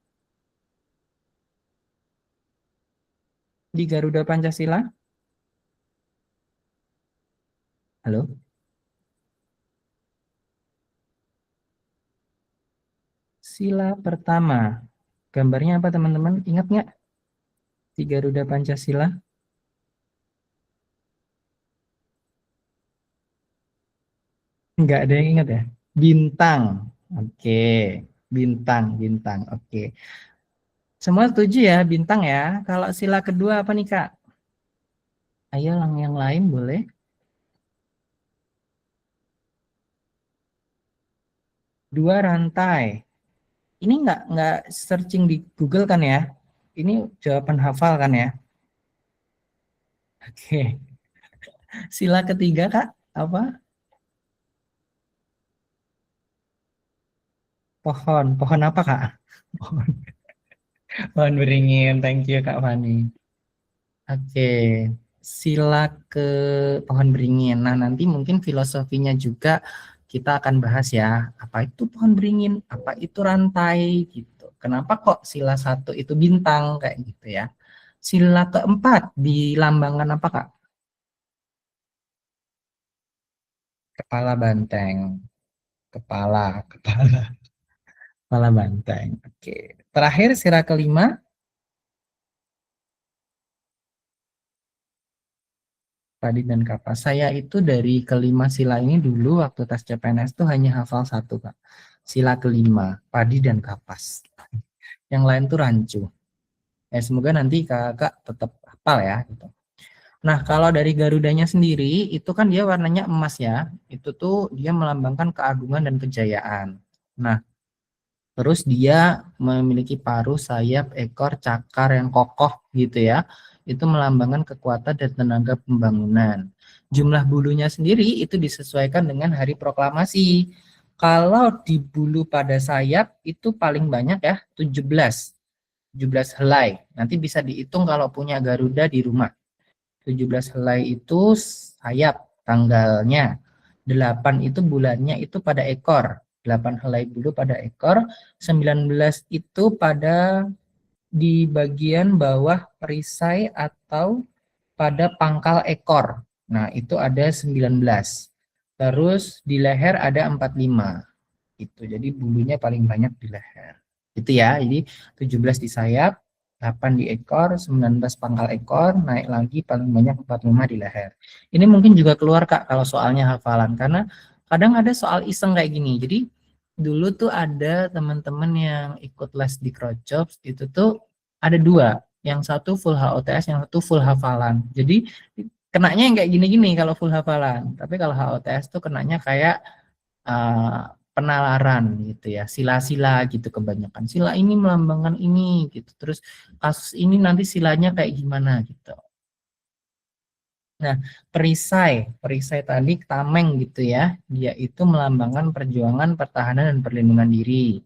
Di Garuda Pancasila? Halo? Sila pertama. Gambarnya apa teman-teman? Ingat nggak? Di Garuda Pancasila? Nggak ada yang ingat ya? Bintang. Oke. Bintang, bintang. Oke. Semua setuju ya, bintang ya. Kalau sila kedua apa nih, Kak? Ayo yang lain boleh. Dua rantai. Ini nggak searching di Google kan ya? Ini jawaban hafal kan ya? Oke. Sila ketiga, Kak, apa? Pohon. Pohon apa, Kak? Pohon, pohon beringin. Thank you, Kak Fani. Oke. Sila ke pohon beringin. Nah, nanti mungkin filosofinya juga kita akan bahas ya. Apa itu pohon beringin? Apa itu rantai gitu. Kenapa kok sila satu itu bintang kayak gitu ya. Sila keempat dilambangkan apa, Kak? Kepala banteng. Kepala Kepala banteng. Oke. Terakhir sila kelima, padi dan kapas. Saya itu dari kelima sila ini dulu waktu tes CPNS tuh hanya hafal satu, Kak. Sila kelima, padi dan kapas. Yang lain tuh rancu. Ya, semoga nanti kakak tetap hafal ya. Gitu. Nah, kalau dari Garudanya sendiri, itu kan dia warnanya emas ya. Itu tuh dia melambangkan keagungan dan kejayaan. Nah, terus dia memiliki paruh, sayap, ekor, cakar yang kokoh gitu ya. Itu melambangkan kekuatan dan tenaga pembangunan. Jumlah bulunya sendiri itu disesuaikan dengan hari proklamasi. Kalau di bulu pada sayap itu paling banyak ya 17 helai. Nanti bisa dihitung kalau punya Garuda di rumah. 17 helai itu sayap tanggalnya. 8 itu bulannya itu pada ekor. 8 helai bulu pada ekor. 19 itu pada di bagian bawah perisai atau pada pangkal ekor. Nah, itu ada 19. Terus di leher ada 45. Itu. Jadi bulunya paling banyak di leher. Itu ya. Jadi 17 di sayap, 8 di ekor, 19 pangkal ekor, naik lagi paling banyak 45 di leher. Ini mungkin juga keluar, Kak, kalau soalnya hafalan karena kadang ada soal iseng kayak gini. Jadi dulu tuh ada teman-teman yang ikut les di Crowdjobs itu tuh ada dua, yang satu full HOTS, yang satu full hafalan. Jadi kenanya yang kayak gini-gini kalau full hafalan, tapi kalau HOTS tuh kenanya kayak penalaran gitu ya, sila-sila gitu kebanyakan. Sila ini melambangkan ini gitu. Terus kasus ini nanti silanya kayak gimana gitu. Nah, perisai tadi tameng gitu ya. Dia itu melambangkan perjuangan, pertahanan dan perlindungan diri.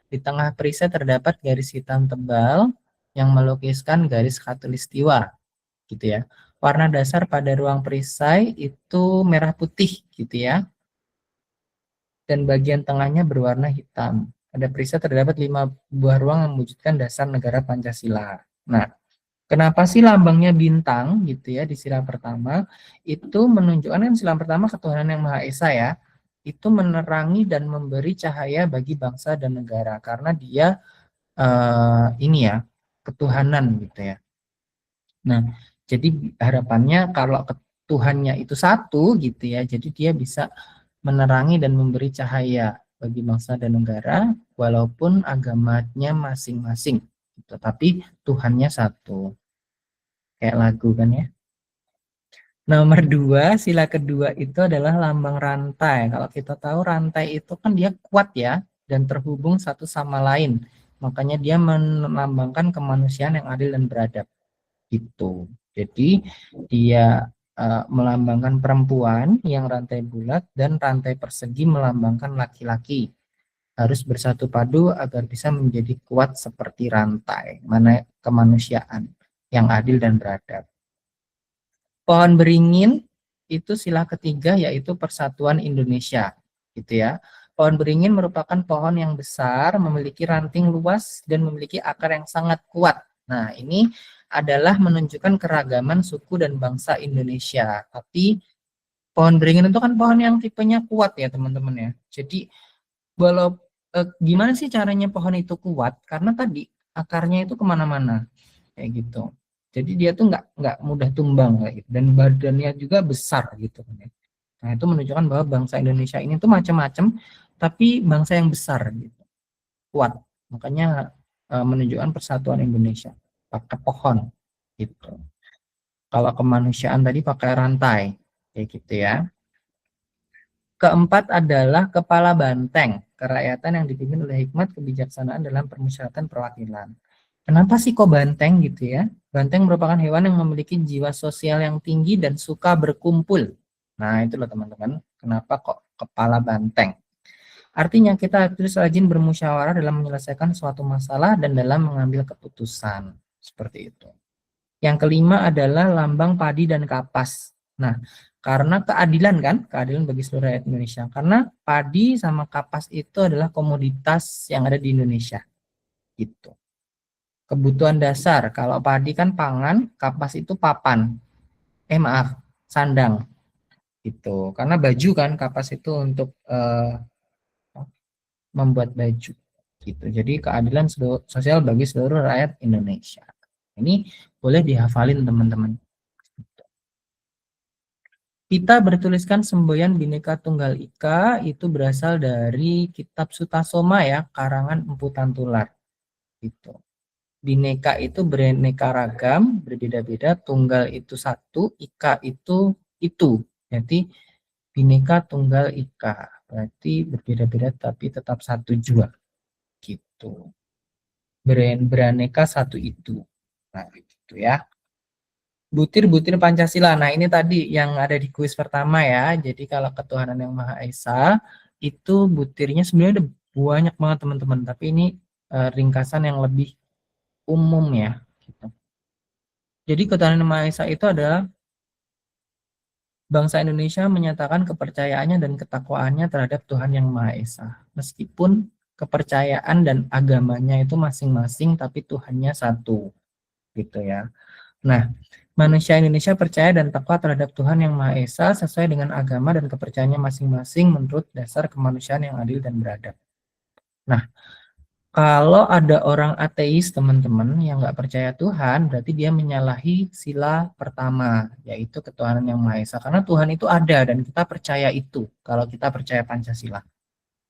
Di tengah perisai terdapat garis hitam tebal yang melukiskan garis khatulistiwa gitu ya. Warna dasar pada ruang perisai itu merah putih gitu ya. Dan bagian tengahnya berwarna hitam. Pada perisai terdapat 5 buah ruang yang mewujudkan dasar negara Pancasila. Nah, kenapa sih lambangnya bintang gitu ya di sila pertama? Itu menunjukkan kan sila pertama ketuhanan yang Maha Esa ya. Itu menerangi dan memberi cahaya bagi bangsa dan negara karena dia ini ya ketuhanan gitu ya. Nah, jadi harapannya kalau Tuhannya itu satu gitu ya, jadi dia bisa menerangi dan memberi cahaya bagi bangsa dan negara walaupun agamanya masing-masing gitu. Tapi Tuhannya satu. Kayak lagu kan ya. Nomor dua, sila kedua itu adalah lambang rantai. Kalau kita tahu rantai itu kan dia kuat ya dan terhubung satu sama lain. Makanya dia melambangkan kemanusiaan yang adil dan beradab gitu. Jadi dia melambangkan perempuan yang rantai bulat dan rantai persegi melambangkan laki-laki. Harus bersatu padu agar bisa menjadi kuat seperti rantai, mana kemanusiaan yang adil dan beradab. Pohon beringin itu sila ketiga yaitu Persatuan Indonesia, gitu ya. Pohon beringin merupakan pohon yang besar, memiliki ranting luas dan memiliki akar yang sangat kuat. Nah, ini adalah menunjukkan keragaman suku dan bangsa Indonesia. Tapi pohon beringin itu kan pohon yang tipenya kuat ya, teman-teman ya. Jadi walau gimana sih caranya pohon itu kuat? Karena tadi akarnya itu kemana-mana kayak gitu. Jadi dia tuh nggak mudah tumbang kayak gitu. Dan badannya juga besar gitu kan ya. Nah, itu menunjukkan bahwa bangsa Indonesia ini tuh macam-macam, tapi bangsa yang besar gitu, kuat. Makanya menunjukkan persatuan Indonesia pakai pohon gitu. Kalau kemanusiaan tadi pakai rantai kayak gitu ya. Keempat adalah kepala banteng, kerakyatan yang dipimpin oleh hikmat kebijaksanaan dalam permusyawaratan perwakilan. Kenapa sih kok banteng gitu ya? Banteng merupakan hewan yang memiliki jiwa sosial yang tinggi dan suka berkumpul. Nah, itu loh teman-teman, kenapa kok kepala banteng? Artinya kita harus rajin bermusyawarah dalam menyelesaikan suatu masalah dan dalam mengambil keputusan. Seperti itu. Yang kelima adalah lambang padi dan kapas. Nah, karena keadilan kan, keadilan bagi seluruh rakyat Indonesia. Karena padi sama kapas itu adalah komoditas yang ada di Indonesia. Gitu. Kebutuhan dasar, kalau padi kan pangan, kapas itu papan. Maaf, sandang. Gitu. Karena baju kan, kapas itu untuk membuat baju. Gitu. Jadi keadilan sosial bagi seluruh rakyat Indonesia. Ini boleh dihafalin teman-teman. Kita bertuliskan semboyan Bhinneka Tunggal Ika itu berasal dari kitab Sutasoma ya, karangan Empu Tantular. Gitu. Bhinneka itu beraneka ragam, berbeda-beda, tunggal itu satu, ika itu. Jadi Bhinneka Tunggal Ika. Berarti berbeda-beda tapi tetap satu jua. Gitu. Beraneka satu itu. Nah, gitu ya. Butir-butir Pancasila. Nah, ini tadi yang ada di kuis pertama ya. Jadi kalau ketuhanan yang Maha Esa itu butirnya sebenarnya ada banyak banget teman-teman. Tapi ini ringkasan yang lebih umum ya. Gitu. Jadi ketuhanan yang Maha Esa itu adalah bangsa Indonesia menyatakan kepercayaannya dan ketakwaannya terhadap Tuhan yang Maha Esa. Meskipun kepercayaan dan agamanya itu masing-masing, tapi Tuhannya satu. Gitu ya. Nah, manusia Indonesia percaya dan takwa terhadap Tuhan yang Maha Esa sesuai dengan agama dan kepercayaannya masing-masing menurut dasar kemanusiaan yang adil dan beradab. Nah, kalau ada orang ateis teman-teman yang nggak percaya Tuhan, berarti dia menyalahi sila pertama, yaitu ketuhanan yang Maha Esa. Karena Tuhan itu ada dan kita percaya itu, kalau kita percaya Pancasila.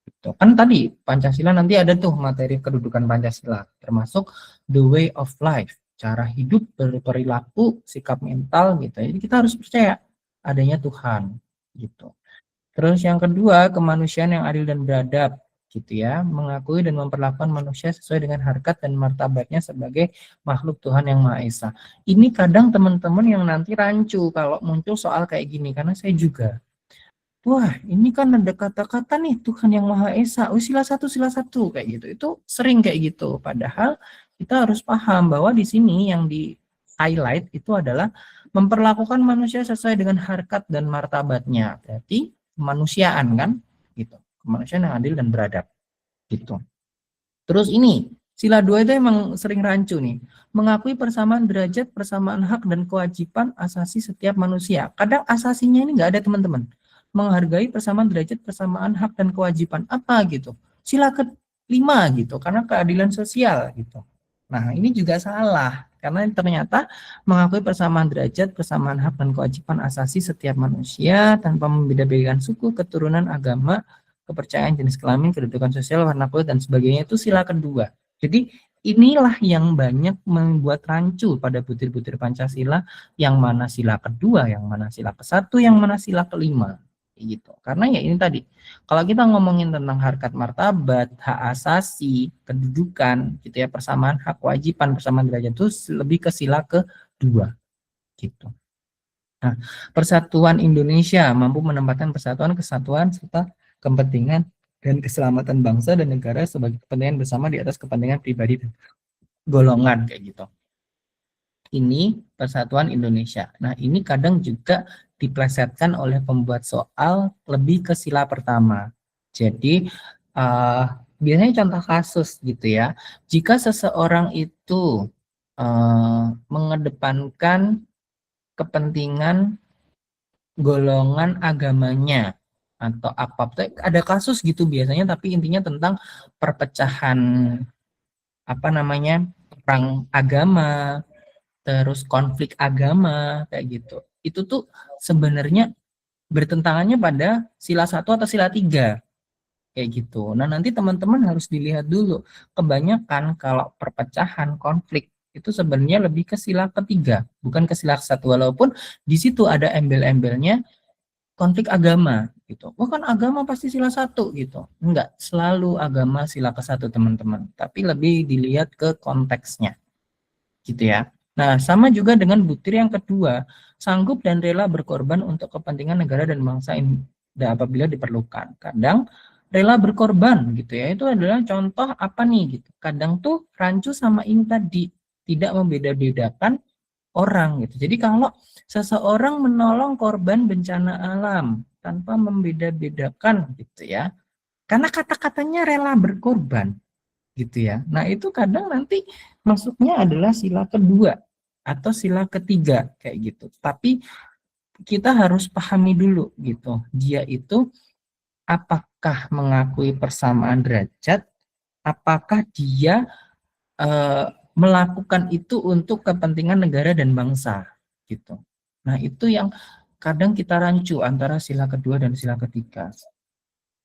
Gitu. Kan tadi Pancasila nanti ada tuh materi kedudukan Pancasila, termasuk the way of life, cara hidup, berperilaku, sikap mental gitu. Jadi kita harus percaya adanya Tuhan gitu. Terus yang kedua, kemanusiaan yang adil dan beradab gitu ya, mengakui dan memperlakukan manusia sesuai dengan harkat dan martabatnya sebagai makhluk Tuhan yang Maha Esa. Ini kadang teman-teman yang nanti rancu kalau muncul soal kayak gini, karena saya juga. Wah, ini kan ada kata-kata nih Tuhan yang Maha Esa. Oh, sila satu kayak gitu. Itu sering kayak gitu. Padahal kita harus paham bahwa di sini yang di highlight itu adalah memperlakukan manusia sesuai dengan harkat dan martabatnya. Berarti kemanusiaan kan gitu. Kemanusiaan yang adil dan beradab gitu. Terus ini sila 2 itu emang sering rancu nih. Mengakui persamaan derajat, persamaan hak dan kewajiban asasi setiap manusia. Kadang asasinya ini nggak ada teman-teman. Menghargai persamaan derajat, persamaan hak dan kewajiban apa gitu. Sila kelima gitu, karena keadilan sosial gitu. Nah, ini juga salah karena ternyata mengakui persamaan derajat, persamaan hak dan kewajiban asasi setiap manusia tanpa membeda-bedakan suku, keturunan, agama, kepercayaan, jenis kelamin, kedudukan sosial, warna kulit dan sebagainya itu sila kedua. Jadi inilah yang banyak membuat rancu pada butir-butir Pancasila, yang mana sila kedua, yang mana sila ke-1, yang mana sila kelima gitu. Karena ya ini tadi, kalau kita ngomongin tentang harkat martabat, hak asasi, kedudukan gitu ya, persamaan hak kewajiban, persamaan derajat itu lebih ke sila kedua gitu. Nah, persatuan Indonesia mampu menempatkan persatuan, kesatuan serta kepentingan dan keselamatan bangsa dan negara sebagai kepentingan bersama di atas kepentingan pribadi dan golongan kayak gitu. Ini persatuan Indonesia. Nah, ini kadang juga diplesetkan oleh pembuat soal lebih ke sila pertama. Jadi, biasanya contoh kasus gitu ya. Jika seseorang itu mengedepankan kepentingan golongan agamanya atau apa, ada kasus gitu biasanya, tapi intinya tentang perpecahan apa namanya, perang agama, terus konflik agama kayak gitu. Itu tuh sebenarnya bertentangannya pada sila 1 atau sila 3 kayak gitu. Nah, nanti teman-teman harus dilihat dulu. Kebanyakan kalau perpecahan, konflik itu sebenarnya lebih ke sila ketiga, bukan ke sila 1. Walaupun di situ ada embel-embelnya konflik agama gitu. Oh kan agama pasti sila 1 gitu. Enggak, selalu agama sila ke-1 teman-teman. Tapi lebih dilihat ke konteksnya gitu ya. Nah, sama juga dengan butir yang kedua, sanggup dan rela berkorban untuk kepentingan negara dan bangsa ini apabila diperlukan. Kadang rela berkorban gitu ya, itu adalah contoh apa nih gitu. Kadang tuh rancu sama ini tadi tidak membeda-bedakan orang gitu. Jadi kalau seseorang menolong korban bencana alam tanpa membeda-bedakan gitu ya, karena kata-katanya rela berkorban gitu ya. Nah, itu kadang nanti masuknya adalah sila kedua atau sila ketiga kayak gitu. Tapi kita harus pahami dulu gitu. Dia itu apakah mengakui persamaan derajat, apakah dia melakukan itu untuk kepentingan negara dan bangsa gitu. Nah, itu yang kadang kita rancu antara sila kedua dan sila ketiga.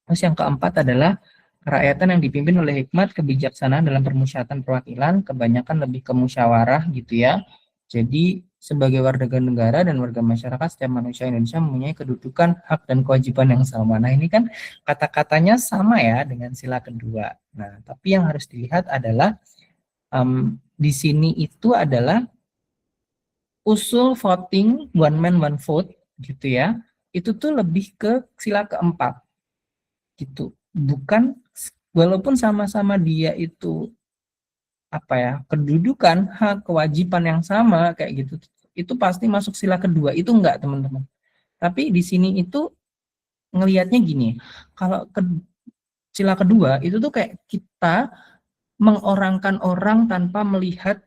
Terus yang keempat adalah kerakyatan yang dipimpin oleh hikmat kebijaksanaan dalam permusyawatan perwakilan, kebanyakan lebih ke musyawarah gitu ya. Jadi sebagai warga negara dan warga masyarakat, setiap manusia Indonesia mempunyai kedudukan, hak dan kewajiban yang sama. Nah, ini kan kata-katanya sama ya dengan sila kedua. Nah, tapi yang harus dilihat adalah di sini itu adalah usul voting one man one vote gitu ya. Itu tuh lebih ke sila keempat gitu. Bukan walaupun sama-sama dia itu apa ya, kedudukan, hak, kewajiban yang sama kayak gitu. Itu pasti masuk sila kedua. Itu enggak, teman-teman. Tapi di sini itu ngelihatnya gini. Kalau sila kedua itu tuh kayak kita mengorangkan orang tanpa melihat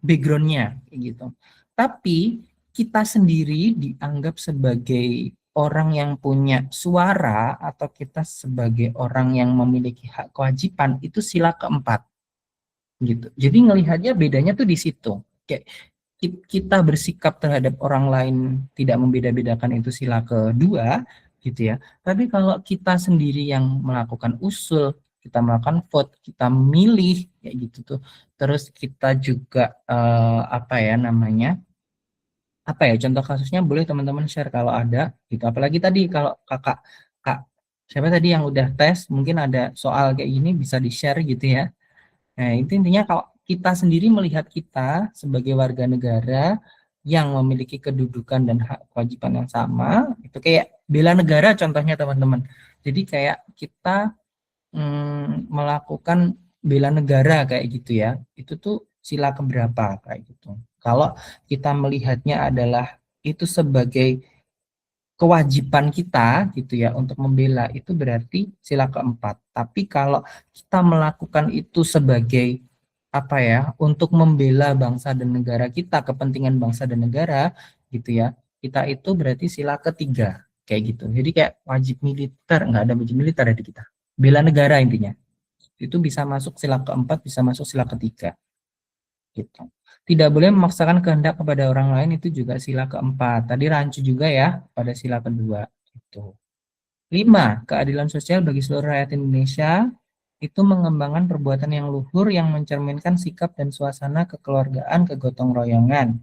backgroundnya gitu. Tapi kita sendiri dianggap sebagai orang yang punya suara atau kita sebagai orang yang memiliki hak kewajiban itu sila keempat gitu. Jadi ngelihatnya bedanya tuh di situ. Kayak kita bersikap terhadap orang lain tidak membeda-bedakan itu sila kedua gitu ya. Tapi kalau kita sendiri yang melakukan usul, kita melakukan vote, kita milih kayak gitu tuh. Terus kita juga apa ya namanya? Apa ya contoh kasusnya boleh teman-teman share kalau ada gitu. Apalagi tadi kalau Kak siapa tadi yang udah tes mungkin ada soal kayak gini bisa di-share gitu ya. Nah, itu intinya kalau kita sendiri melihat kita sebagai warga negara yang memiliki kedudukan dan hak kewajiban yang sama, itu kayak bela negara contohnya teman-teman. Jadi kayak kita melakukan bela negara kayak gitu ya. Itu tuh sila keberapa kayak gitu. Kalau kita melihatnya adalah itu sebagai kewajiban kita gitu ya untuk membela itu berarti sila keempat. Tapi kalau kita melakukan itu sebagai apa ya untuk membela bangsa dan negara kita, kepentingan bangsa dan negara gitu ya, kita itu berarti sila ketiga kayak gitu. Jadi kayak wajib militer, nggak ada wajib militer di kita, bela negara intinya. Itu bisa masuk sila keempat, bisa masuk sila ketiga gitu. Tidak boleh memaksakan kehendak kepada orang lain, itu juga sila keempat. Tadi rancu juga ya pada sila kedua gitu. 5. Keadilan sosial bagi seluruh rakyat Indonesia itu mengembangkan perbuatan yang luhur yang mencerminkan sikap dan suasana kekeluargaan, kegotong royongan.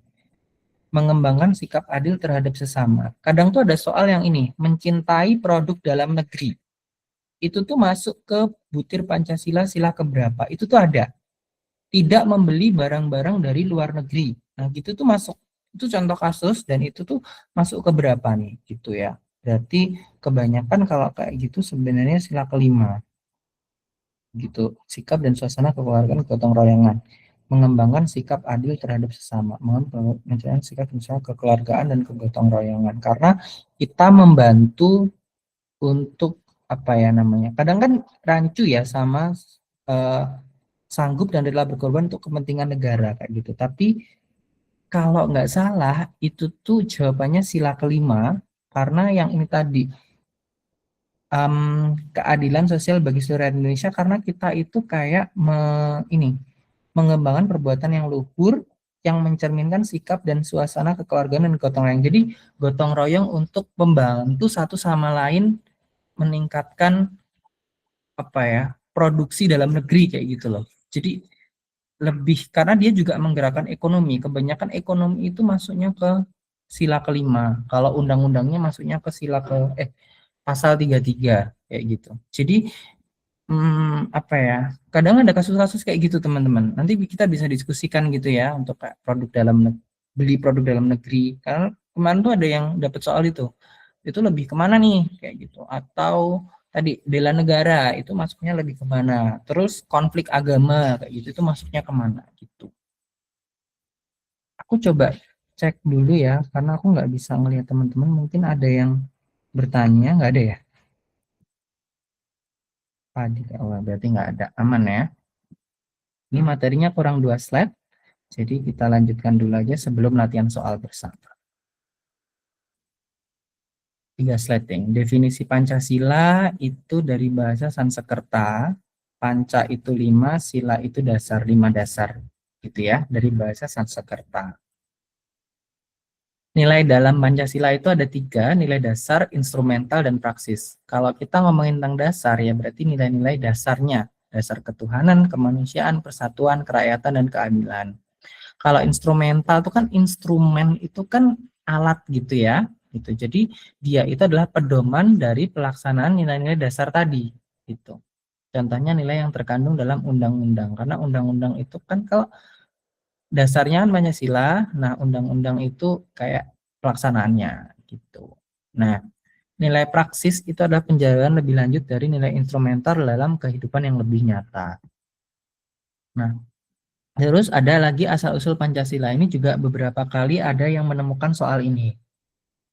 Mengembangkan sikap adil terhadap sesama. Kadang tuh ada soal yang ini, mencintai produk dalam negeri. Itu tuh masuk ke butir Pancasila sila keberapa? Itu tuh ada. Tidak membeli barang-barang dari luar negeri. Nah, gitu tuh masuk. Itu contoh kasus dan itu tuh masuk ke berapa nih gitu ya. Berarti kebanyakan kalau kayak gitu sebenarnya sila kelima. Gitu. Sikap dan suasana kekeluargaan gotong royongan. Mengembangkan sikap adil terhadap sesama. Mengembangkan sikap dan suasana kekeluargaan dan kegotong royongan. Karena kita membantu untuk apa ya namanya. Kadang kan rancu ya sama sanggup dan rela berkorban untuk kepentingan negara kayak gitu. Tapi kalau nggak salah itu tuh jawabannya sila kelima karena yang ini tadi keadilan sosial bagi seluruh rakyat Indonesia karena kita itu kayak ini mengembangkan perbuatan yang luhur yang mencerminkan sikap dan suasana kekeluargaan dan gotong royong. Jadi gotong royong untuk membantu satu sama lain meningkatkan apa ya, produksi dalam negeri kayak gitu loh. Jadi lebih karena dia juga menggerakkan ekonomi. Kebanyakan ekonomi itu masuknya ke sila kelima. Kalau undang-undangnya masuknya ke sila ke pasal 33 kayak gitu. Jadi apa ya? Kadang ada kasus-kasus kayak gitu teman-teman. Nanti kita bisa diskusikan gitu ya untuk produk dalam beli produk dalam negeri. Karena kemarin tuh ada yang dapat soal itu. Itu lebih kemana nih kayak gitu? Atau tadi bela negara itu masuknya lebih kemana? Terus konflik agama kayak gitu itu masuknya kemana gitu? Aku coba cek dulu ya, karena aku nggak bisa ngelihat teman-teman. Mungkin ada yang bertanya, nggak ada ya? Padi, oh, berarti nggak ada, aman ya. Ini materinya kurang 2 slide, jadi kita lanjutkan dulu aja sebelum latihan soal bersama. 3 slide yang definisi Pancasila itu dari bahasa Sanskerta. Panca itu 5, sila itu dasar, 5 dasar gitu ya, dari bahasa Sanskerta. Nilai dalam Pancasila itu ada 3, nilai dasar, instrumental, dan praksis. Kalau kita ngomongin tentang dasar, ya berarti nilai-nilai dasarnya. Dasar ketuhanan, kemanusiaan, persatuan, kerakyatan, dan keadilan. Kalau instrumental itu kan instrumen itu kan alat gitu ya. Gitu. Jadi dia itu adalah pedoman dari pelaksanaan nilai-nilai dasar tadi. Gitu. Contohnya nilai yang terkandung dalam undang-undang. Karena undang-undang itu kan kalau dasarnya kan Pancasila, nah undang-undang itu kayak pelaksanaannya gitu. Nah, nilai praksis itu adalah penjelasan lebih lanjut dari nilai instrumental dalam kehidupan yang lebih nyata. Nah, terus ada lagi asal-usul Pancasila ini juga beberapa kali ada yang menemukan soal ini.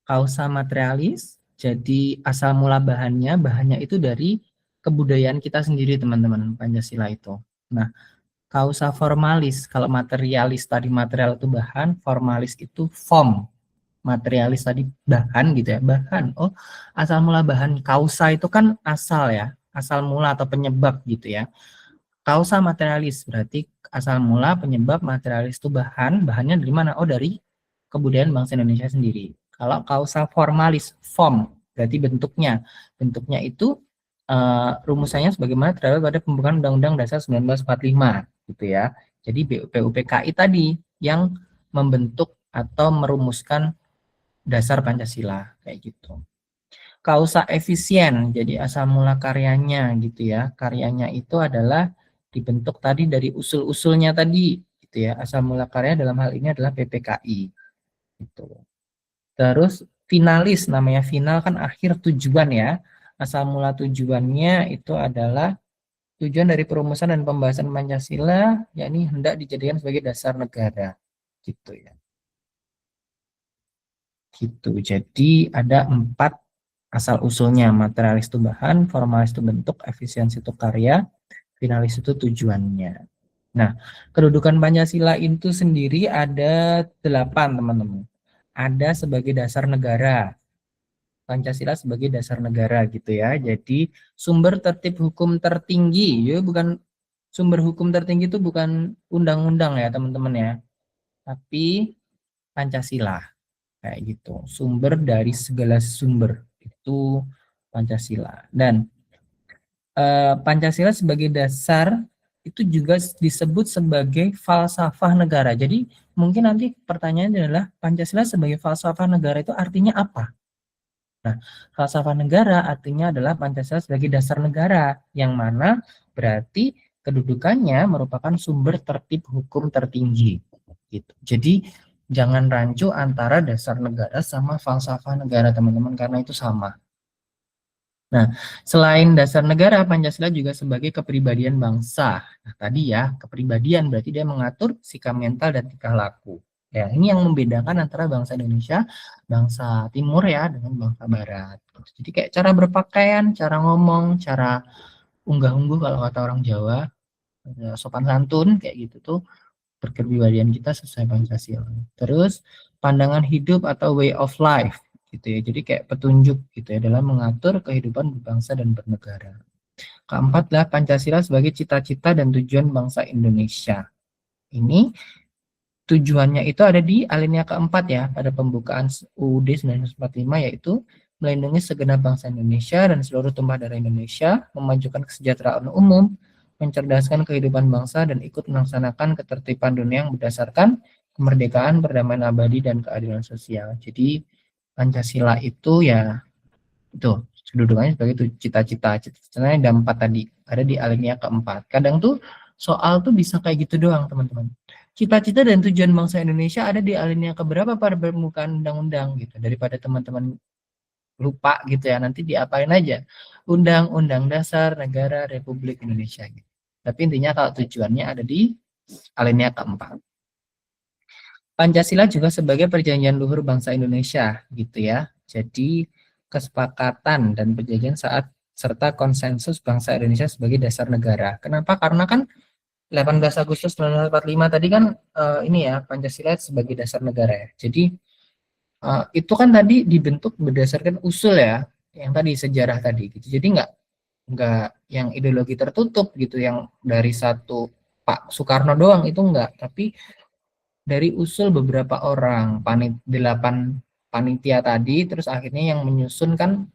Kausa materialis, jadi asal mula bahannya itu dari kebudayaan kita sendiri teman-teman, Pancasila itu. Nah, kausa formalis, kalau materialis tadi material itu bahan, formalis itu form, materialis tadi bahan gitu ya, bahan. Oh, asal mula bahan, kausa itu kan asal ya, asal mula atau penyebab gitu ya. Kausa materialis berarti asal mula penyebab materialis itu bahannya dari mana? Oh, dari kebudayaan bangsa Indonesia sendiri. Kalau kausa formalis, form berarti bentuknya. Bentuknya itu rumusannya sebagaimana terdapat pada pembukaan Undang-Undang Dasar 1945 gitu ya. Jadi BUPKI tadi yang membentuk atau merumuskan dasar Pancasila kayak gitu. Kausa efisien, jadi asal mula karyanya gitu ya. Karyanya itu adalah dibentuk tadi dari usul-usulnya tadi gitu ya. Asal mula karya dalam hal ini adalah PPKI gitu. Terus finalis, namanya final kan akhir tujuan ya. Asal mula tujuannya itu adalah tujuan dari perumusan dan pembahasan Pancasila, yakni hendak dijadikan sebagai dasar negara gitu ya. Gitu. Jadi ada 4 asal usulnya: materialis itu bahan, formalis itu bentuk, efisiensi itu karya, finalis itu tujuannya. Nah, kedudukan Pancasila itu sendiri ada 8 teman-teman. Ada sebagai dasar negara. Pancasila sebagai dasar negara gitu ya. Jadi sumber tertib hukum tertinggi, ya bukan sumber hukum tertinggi itu bukan undang-undang ya teman-teman ya, tapi Pancasila kayak gitu. Sumber dari segala sumber itu Pancasila. Dan Pancasila sebagai dasar itu juga disebut sebagai falsafah negara. Jadi mungkin nanti pertanyaannya adalah Pancasila sebagai falsafah negara itu artinya apa? Nah, falsafah negara artinya adalah Pancasila sebagai dasar negara, yang mana berarti kedudukannya merupakan sumber tertib hukum tertinggi. Gitu. Jadi jangan rancu antara dasar negara sama falsafah negara teman-teman, karena itu sama. Nah, selain dasar negara, Pancasila juga sebagai kepribadian bangsa. Nah, tadi ya, kepribadian berarti dia mengatur sikap mental dan tingkah laku. Ya, ini yang membedakan antara bangsa Indonesia, bangsa Timur ya, dengan bangsa Barat. Jadi kayak cara berpakaian, cara ngomong, cara unggah-ungguh kalau kata orang Jawa, sopan santun kayak gitu tuh, berkepribadian kita sesuai Pancasila. Terus pandangan hidup atau way of life gitu ya. Jadi kayak petunjuk gitu ya dalam mengatur kehidupan berbangsa dan bernegara. Keempat adalah Pancasila sebagai cita-cita dan tujuan bangsa Indonesia. Ini tujuannya itu ada di alinea keempat ya, pada pembukaan UUD 1945, yaitu melindungi segenap bangsa Indonesia dan seluruh tumpah darah Indonesia, memajukan kesejahteraan umum, mencerdaskan kehidupan bangsa, dan ikut melaksanakan ketertiban dunia yang berdasarkan kemerdekaan, perdamaian abadi, dan keadilan sosial. Jadi Pancasila itu ya itu kedudukannya sebagai cita-cita. Cita-citanya ada empat tadi, ada di alinea keempat. Kadang tuh soal tuh bisa kayak gitu doang, teman-teman. Cita-cita dan tujuan bangsa Indonesia ada di alinea keberapa pada permukaan undang-undang gitu. Daripada teman-teman lupa gitu ya, nanti diapain aja. Undang-Undang Dasar Negara Republik Indonesia gitu. Tapi intinya kalau tujuannya ada di alinea keempat. Pancasila juga sebagai perjanjian luhur bangsa Indonesia gitu ya. Jadi kesepakatan dan perjanjian saat serta konsensus bangsa Indonesia sebagai dasar negara. Kenapa? Karena kan 18 Agustus 1945 tadi kan ini ya, Pancasila sebagai dasar negara ya. Jadi itu kan tadi dibentuk berdasarkan usul ya, yang tadi sejarah tadi gitu. Jadi nggak yang ideologi tertutup gitu, yang dari satu Pak Soekarno doang itu enggak, tapi dari usul beberapa orang, 8 panitia tadi, terus akhirnya yang menyusun kan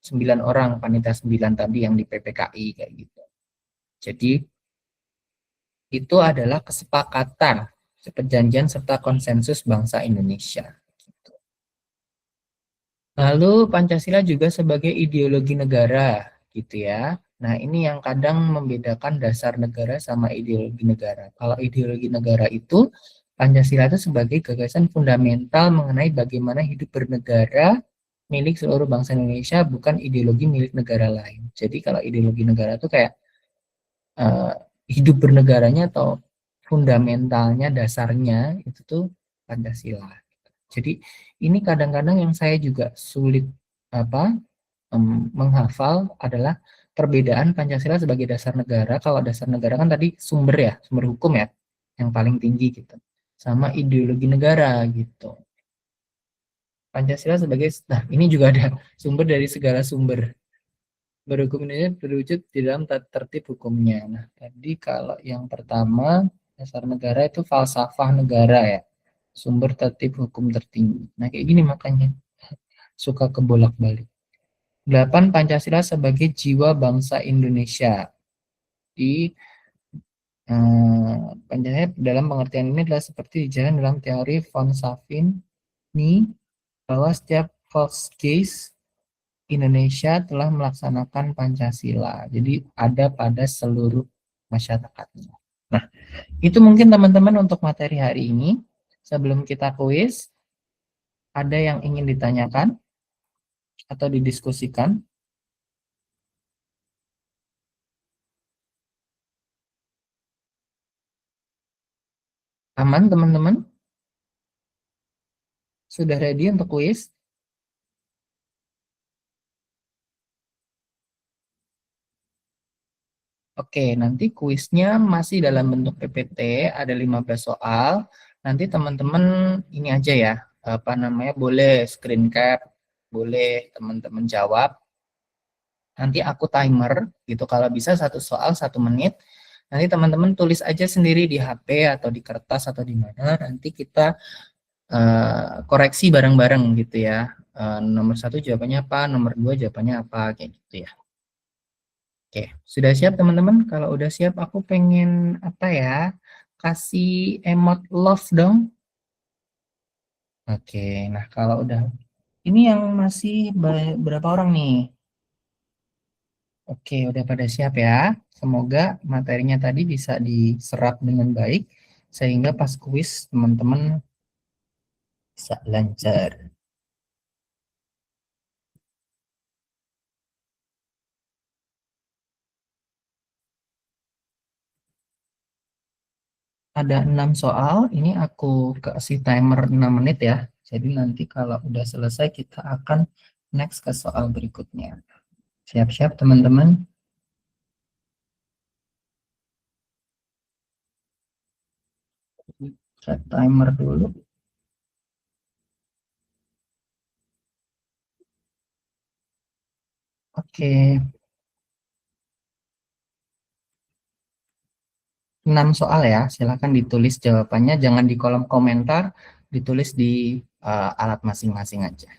9 orang, panitia 9 tadi yang di PPKI kayak gitu. Jadi itu adalah kesepakatan, perjanjian serta konsensus bangsa Indonesia. Lalu Pancasila juga sebagai ideologi negara, gitu ya. Nah, ini yang kadang membedakan dasar negara sama ideologi negara. Kalau ideologi negara itu, Pancasila itu sebagai gagasan fundamental mengenai bagaimana hidup bernegara milik seluruh bangsa Indonesia, bukan ideologi milik negara lain. Jadi kalau ideologi negara itu kayak eh, hidup bernegaranya atau fundamentalnya, dasarnya itu tuh Pancasila. Jadi ini kadang-kadang yang saya juga sulit apa menghafal adalah perbedaan Pancasila sebagai dasar negara. Kalau dasar negara kan tadi sumber ya, sumber hukum ya, yang paling tinggi gitu. Sama ideologi negara gitu. Pancasila sebagai, nah ini juga ada sumber dari segala sumber. Berhukum ini terwujud di dalam tertib hukumnya. Nah, tadi kalau yang pertama, dasar negara itu falsafah negara ya. Sumber tertib hukum tertinggi. Nah, kayak gini makanya suka kebolak-balik. 8 Pancasila sebagai jiwa bangsa Indonesia. Di Pancasila dalam pengertian ini adalah seperti dijelaskan dalam teori von Savigny bahwa setiap Volksgeist Indonesia telah melaksanakan Pancasila. Jadi ada pada seluruh masyarakatnya. Nah, itu mungkin teman-teman untuk materi hari ini. Sebelum kita kuis, ada yang ingin ditanyakan atau didiskusikan? Aman, teman-teman? Sudah ready untuk kuis? Oke, nanti kuisnya masih dalam bentuk PPT, ada 15 soal. Nanti teman-teman ini aja ya, apa namanya, boleh screen cap, boleh teman-teman jawab. Nanti aku timer gitu, kalau bisa satu soal 1 menit. Nanti teman-teman tulis aja sendiri di HP atau di kertas atau di mana. Nanti kita koreksi bareng-bareng gitu ya. Nomor 1 jawabannya apa, nomor 2 jawabannya apa, kayak gitu ya. Oke, sudah siap teman-teman? Kalau udah siap, aku pengen apa ya? Kasih emot love dong. Oke, nah kalau udah, ini yang masih berapa orang nih? Oke, udah pada siap ya. Semoga materinya tadi bisa diserap dengan baik sehingga pas kuis teman-teman bisa lancar. Ada 6 soal, ini aku kasih timer 6 menit ya. Jadi nanti kalau udah selesai kita akan next ke soal berikutnya. Siap-siap teman-teman. Set timer dulu. Oke. 6 soal ya, silakan ditulis jawabannya, jangan di kolom komentar, ditulis di alat masing-masing aja.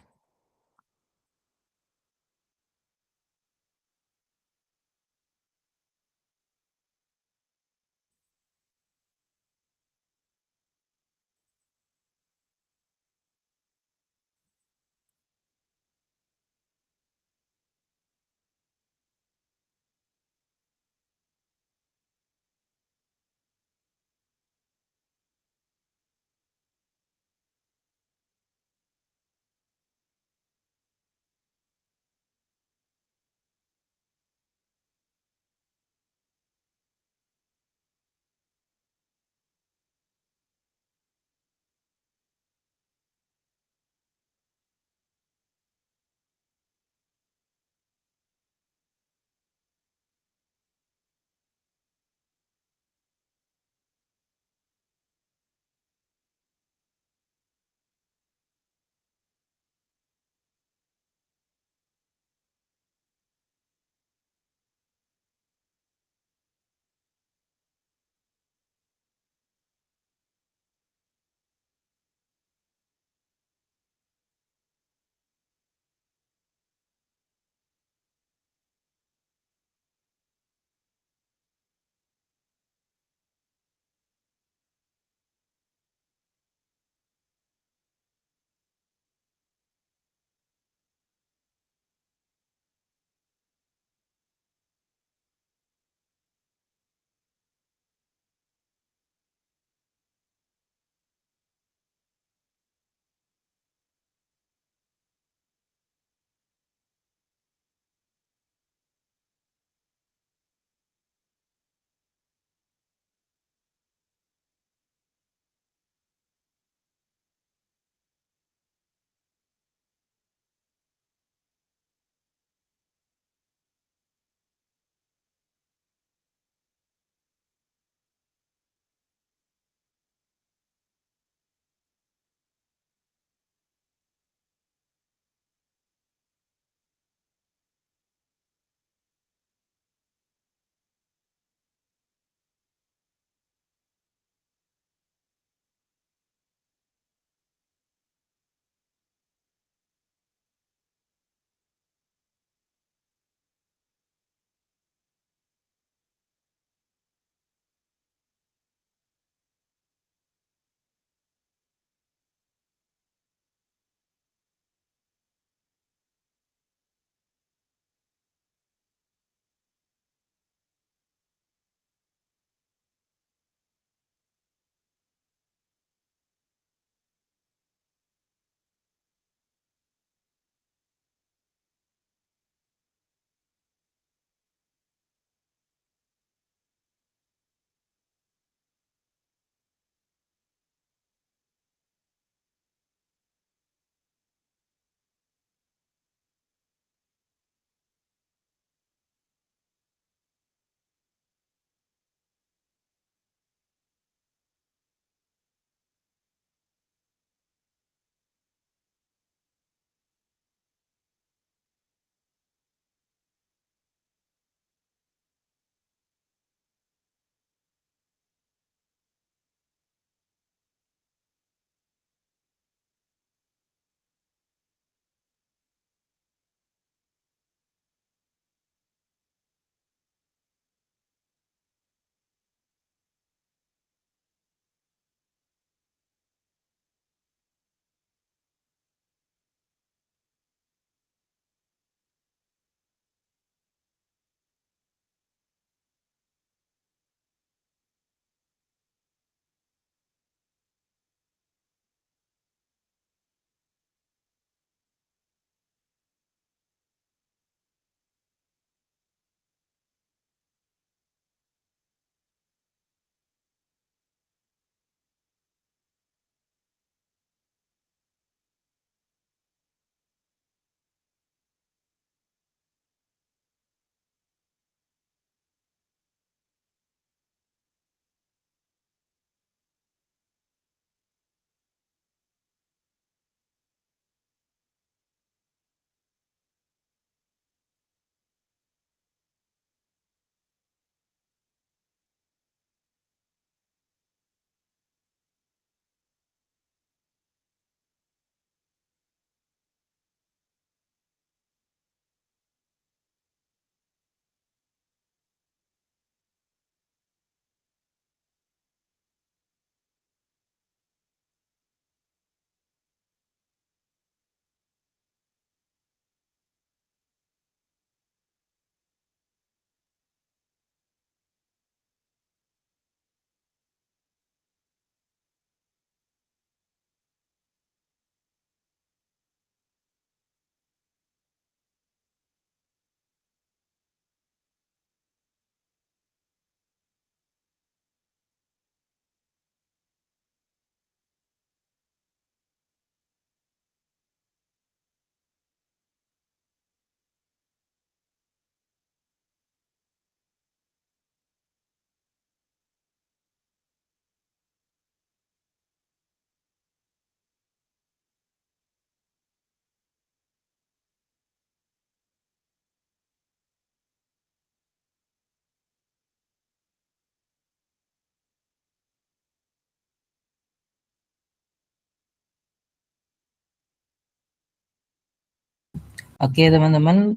Oke teman-teman,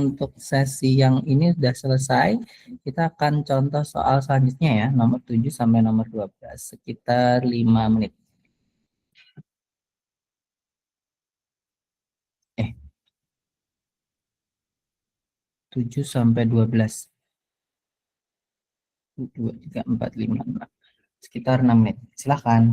untuk sesi yang ini sudah selesai. Kita akan contoh soal selanjutnya ya, nomor 7 sampai nomor 12, sekitar 5 menit. 7 sampai 12. 2, 3, 4, 5, 6. Sekitar 6 menit. Silahkan.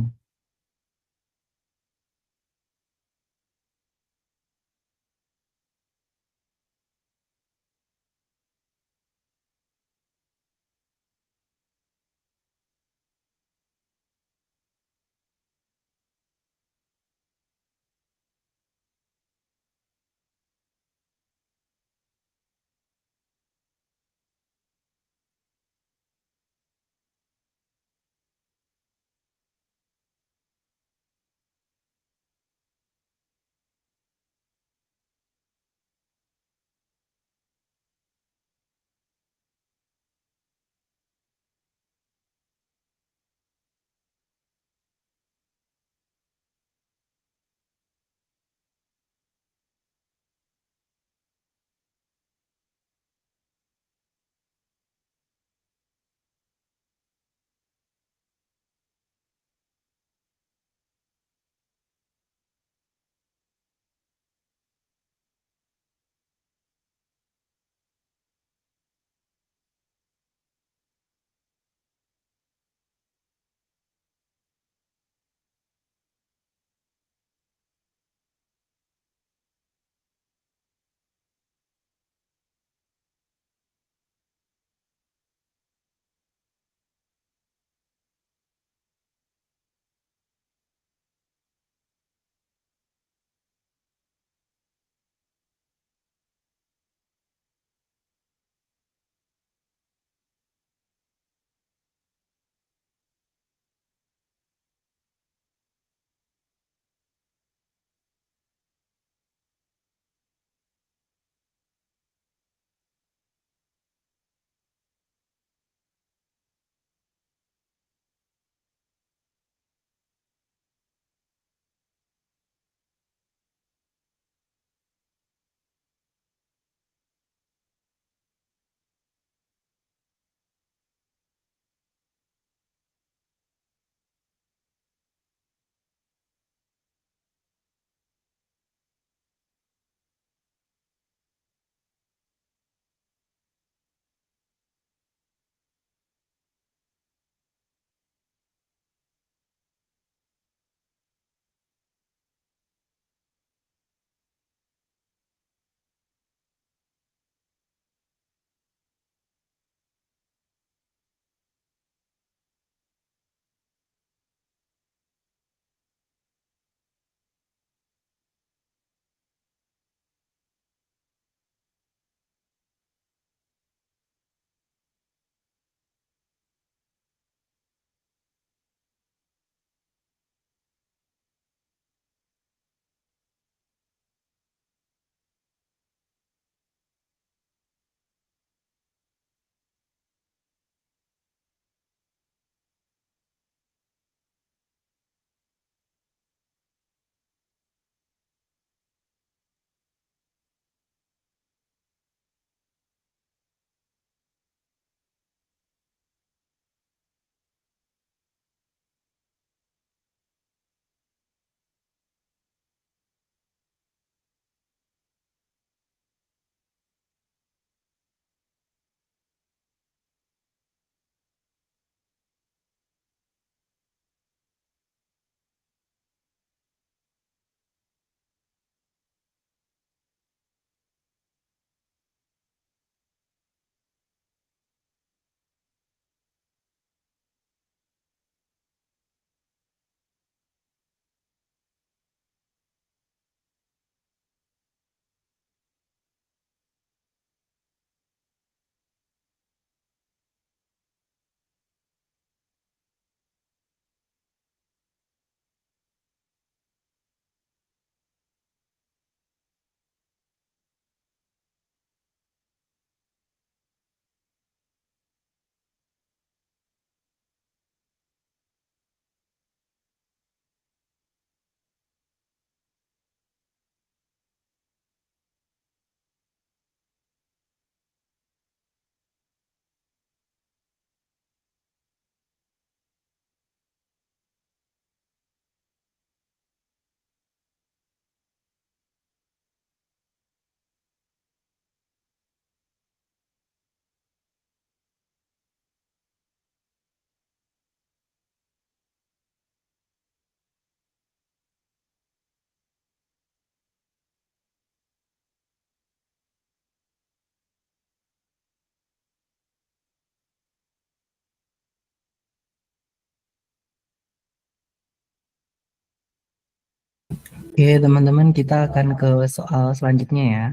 Oke, teman-teman, kita akan ke soal selanjutnya ya.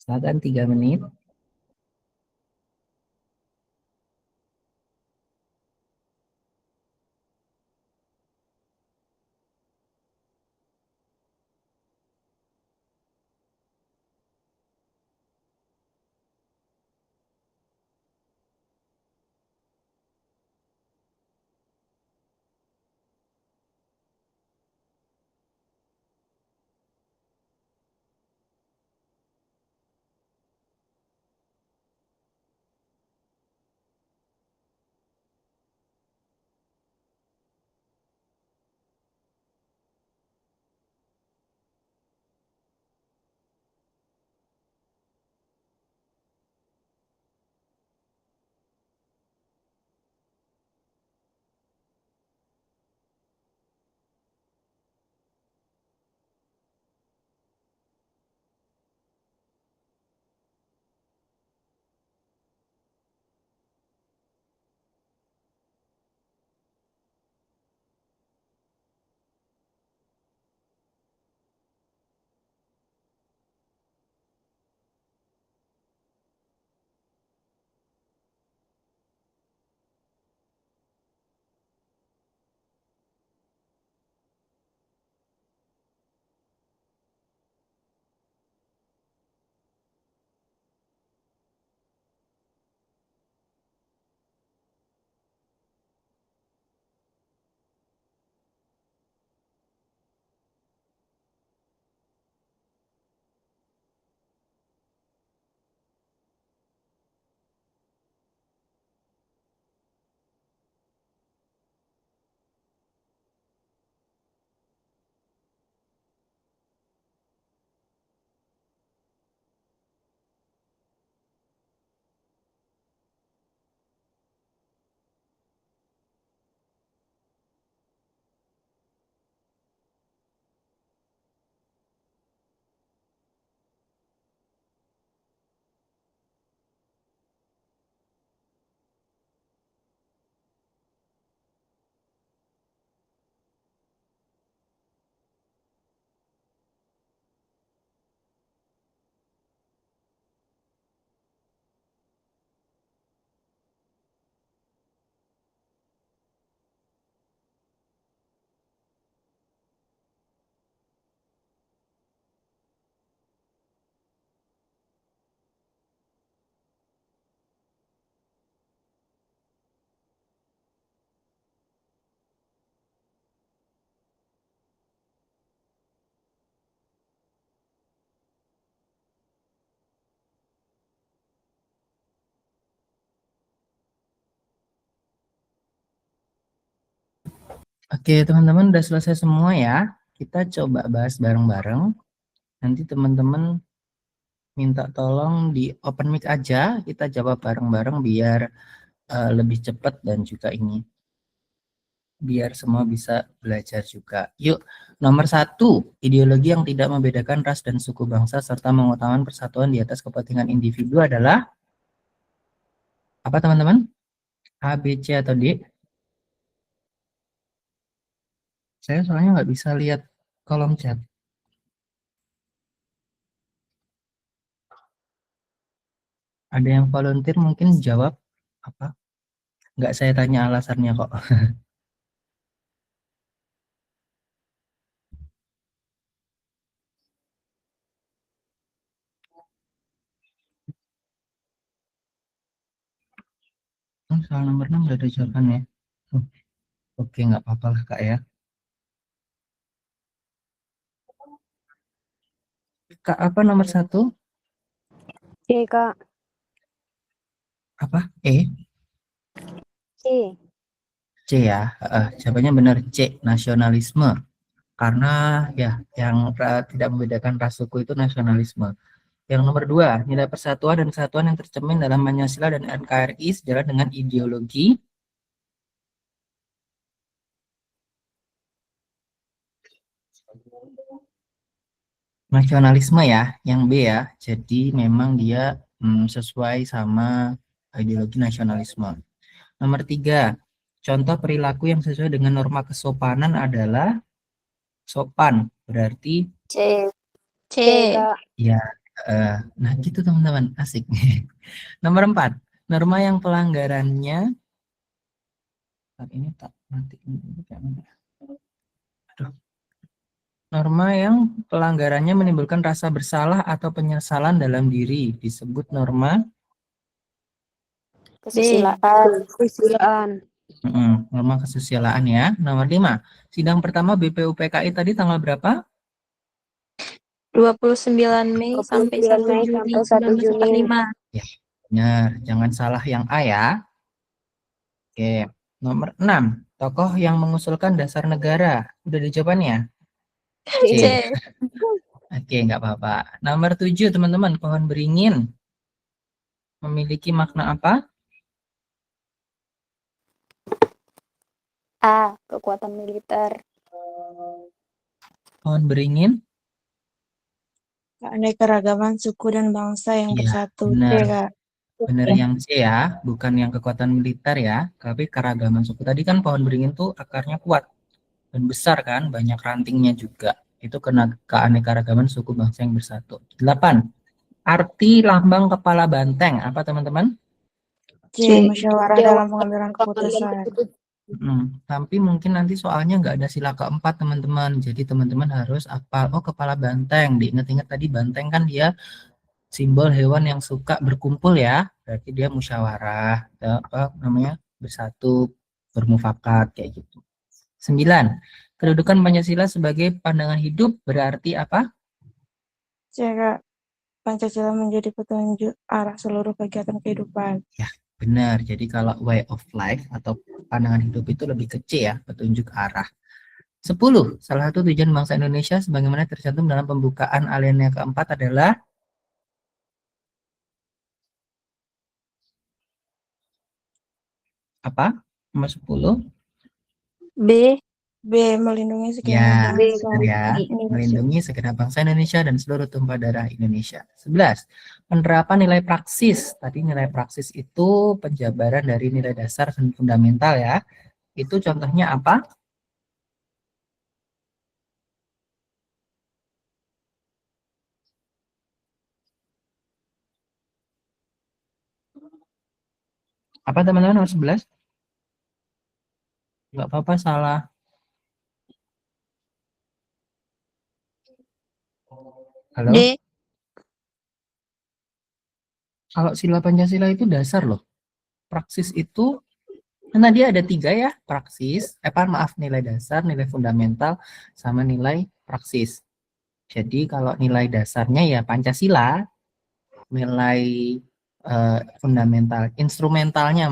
Silakan 3 menit. Oke, teman-teman udah selesai semua ya. Kita coba bahas bareng-bareng. Nanti teman-teman minta tolong di open mic aja, kita jawab bareng-bareng biar lebih cepat dan juga ini biar semua bisa belajar juga. Yuk, nomor 1, ideologi yang tidak membedakan ras dan suku bangsa serta mengutamakan persatuan di atas kepentingan individu adalah apa teman-teman? A, B, C, atau D? Saya soalnya nggak bisa lihat kolom chat. Ada yang volunteer mungkin jawab apa? Nggak saya tanya alasannya kok. Soal nomor 6 udah ada jawabannya. Oke, nggak apa-apa lah Kak ya. Kak, apa nomor 1? C, Kak. Apa? E? C. C ya. Jawabannya benar, C, nasionalisme. Karena ya, yang tidak membedakan ras suku itu nasionalisme. Yang nomor 2, nilai persatuan dan kesatuan yang tercermin dalam Pancasila dan NKRI sejalan dengan ideologi nasionalisme ya, yang B ya. Jadi memang dia sesuai sama ideologi nasionalisme. Nomor 3, contoh perilaku yang sesuai dengan norma kesopanan adalah Sopan berarti C. C. Kak. ya. Nah gitu teman-teman, asik. Nomor 4, norma yang pelanggarannya ini tak nanti. Aduh. Norma yang pelanggarannya menimbulkan rasa bersalah atau penyesalan dalam diri disebut norma Kesusilaan. Kesusilaan. norma kesusilaan ya. Nomor 5, sidang pertama BPUPKI tadi tanggal berapa? 29 Mei sampai 1 Mei Juni sampai 1 Juni. 1945. Ya, benar. Jangan salah yang A ya. Oke. Nomor 6, tokoh yang mengusulkan dasar negara. Udah dijawabannya? C. C. Oke, nggak apa-apa. Nomor 7, teman-teman, pohon beringin memiliki makna apa? A. Kekuatan militer. Pohon beringin? Keanekaragaman suku dan bangsa yang Iya, bersatu. benar. C, Kak. Benar yang C ya, bukan yang kekuatan militer ya, tapi keragaman suku. Tadi kan pohon beringin tuh akarnya kuat dan besar kan, banyak rantingnya juga. Itu kena keanekaragaman suku bangsa yang bersatu. 8. Arti lambang kepala banteng apa teman-teman? C. Musyawarah dalam pengambilan keputusan. Tapi mungkin nanti soalnya nggak ada sila keempat teman-teman. Jadi teman-teman harus hafal, oh kepala banteng. Diingat-ingat tadi banteng kan dia simbol hewan yang suka berkumpul ya. Berarti dia musyawarah, apa namanya, bersatu, bermufakat kayak gitu. 9. Kedudukan Pancasila sebagai pandangan hidup berarti apa? C, Kak. Pancasila menjadi petunjuk arah seluruh kegiatan kehidupan. Ya, benar. Jadi kalau way of life atau pandangan hidup itu lebih kecil ya, petunjuk arah. 10. Salah satu tujuan bangsa Indonesia sebagaimana tercantum dalam pembukaan alinea keempat adalah apa? Nomor 10. B. B. Melindungi Ya, segenap bangsa benar ya. Indonesia. Melindungi segenap bangsa Indonesia dan seluruh tumpah darah Indonesia. 11. Penerapan nilai praksis. Tadi nilai praksis itu penjabaran dari nilai dasar dan fundamental ya. Itu contohnya apa? Apa teman-teman nomor 11? Nggak apa-apa salah. Halo? D. Kalau sila Pancasila itu dasar loh. Praksis itu, nah dia ada 3 ya. Praksis, nilai dasar, nilai fundamental, sama nilai praksis. Jadi kalau nilai dasarnya ya Pancasila, nilai fundamental, instrumennya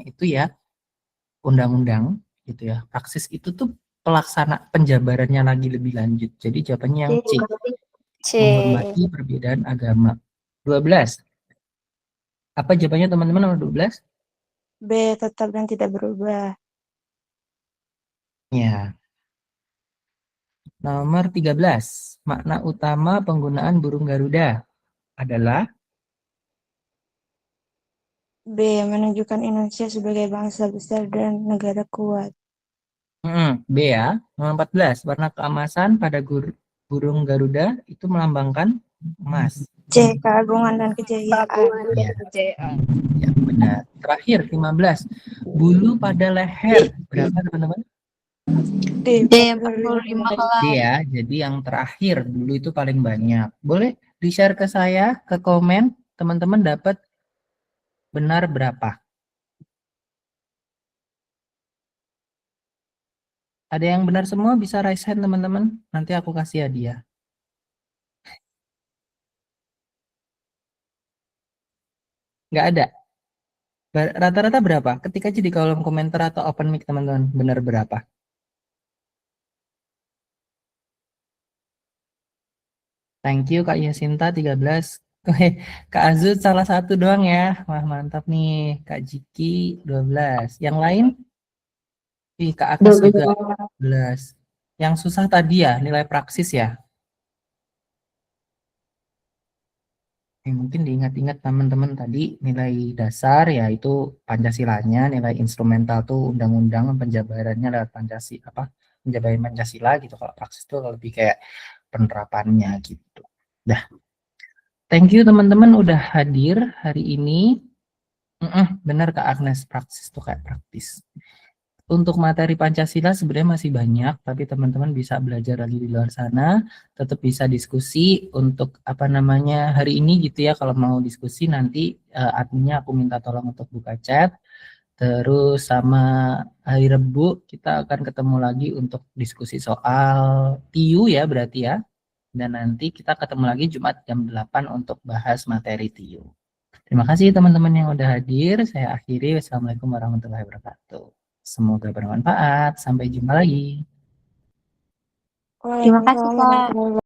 itu ya undang-undang gitu ya. Praksis itu tuh pelaksana penjabarannya lagi lebih lanjut. Jadi jawabannya yang C. C. Menghormati perbedaan agama. 12. Apa jawabannya teman-teman nomor 12? B. Tetap dan tidak berubah. Ya. Nomor 13. Makna utama penggunaan burung Garuda adalah B. Menunjukkan Indonesia sebagai bangsa besar dan negara kuat. B ya. Nomor 14. Warna keemasan pada burung Garuda itu melambangkan emas. C. Keagungan dan kejayaan. Ya. Ya, benar. Terakhir 15. Bulu pada leher berapa teman-teman? D. D. 45 helai. D ya. Jadi yang terakhir dulu itu paling banyak. Boleh di-share ke saya ke komen teman-teman dapat benar berapa? Ada yang benar semua bisa raise hand teman-teman. Nanti aku kasih hadiah. Nggak ada. Rata-rata berapa? Ketik aja di kolom komentar atau open mic teman-teman. Benar berapa? Thank you Kak Yasinta 13. Kak Azud salah satu doang ya. Wah mantap nih. Kak Jiki 12. Yang lain? Ih, Kak Akas juga 12. Yang susah tadi ya, nilai praksis ya. Mungkin diingat-ingat teman-teman tadi nilai dasar yaitu Pancasilanya, nilai instrumental tuh undang-undang penjabarannya lewat Pancasila menjabarkan Pancasila gitu. Kalau praksis itu lebih kayak penerapannya gitu. Dah. Thank you teman-teman udah hadir hari ini. Benar Kak Agnes, praksis tuh kayak praktis. Untuk materi Pancasila sebenarnya masih banyak, tapi teman-teman bisa belajar lagi di luar sana, tetap bisa diskusi untuk apa namanya hari ini gitu ya. Kalau mau diskusi nanti adminnya aku minta tolong untuk buka chat. Terus sama hari Rebu kita akan ketemu lagi untuk diskusi soal TIU ya berarti ya. Dan nanti kita ketemu lagi Jumat jam 8 untuk bahas materi TIU. Terima kasih teman-teman yang udah hadir. Saya akhiri. Wassalamualaikum warahmatullahi wabarakatuh. Semoga bermanfaat. Sampai jumpa lagi. Terima kasih, Kak.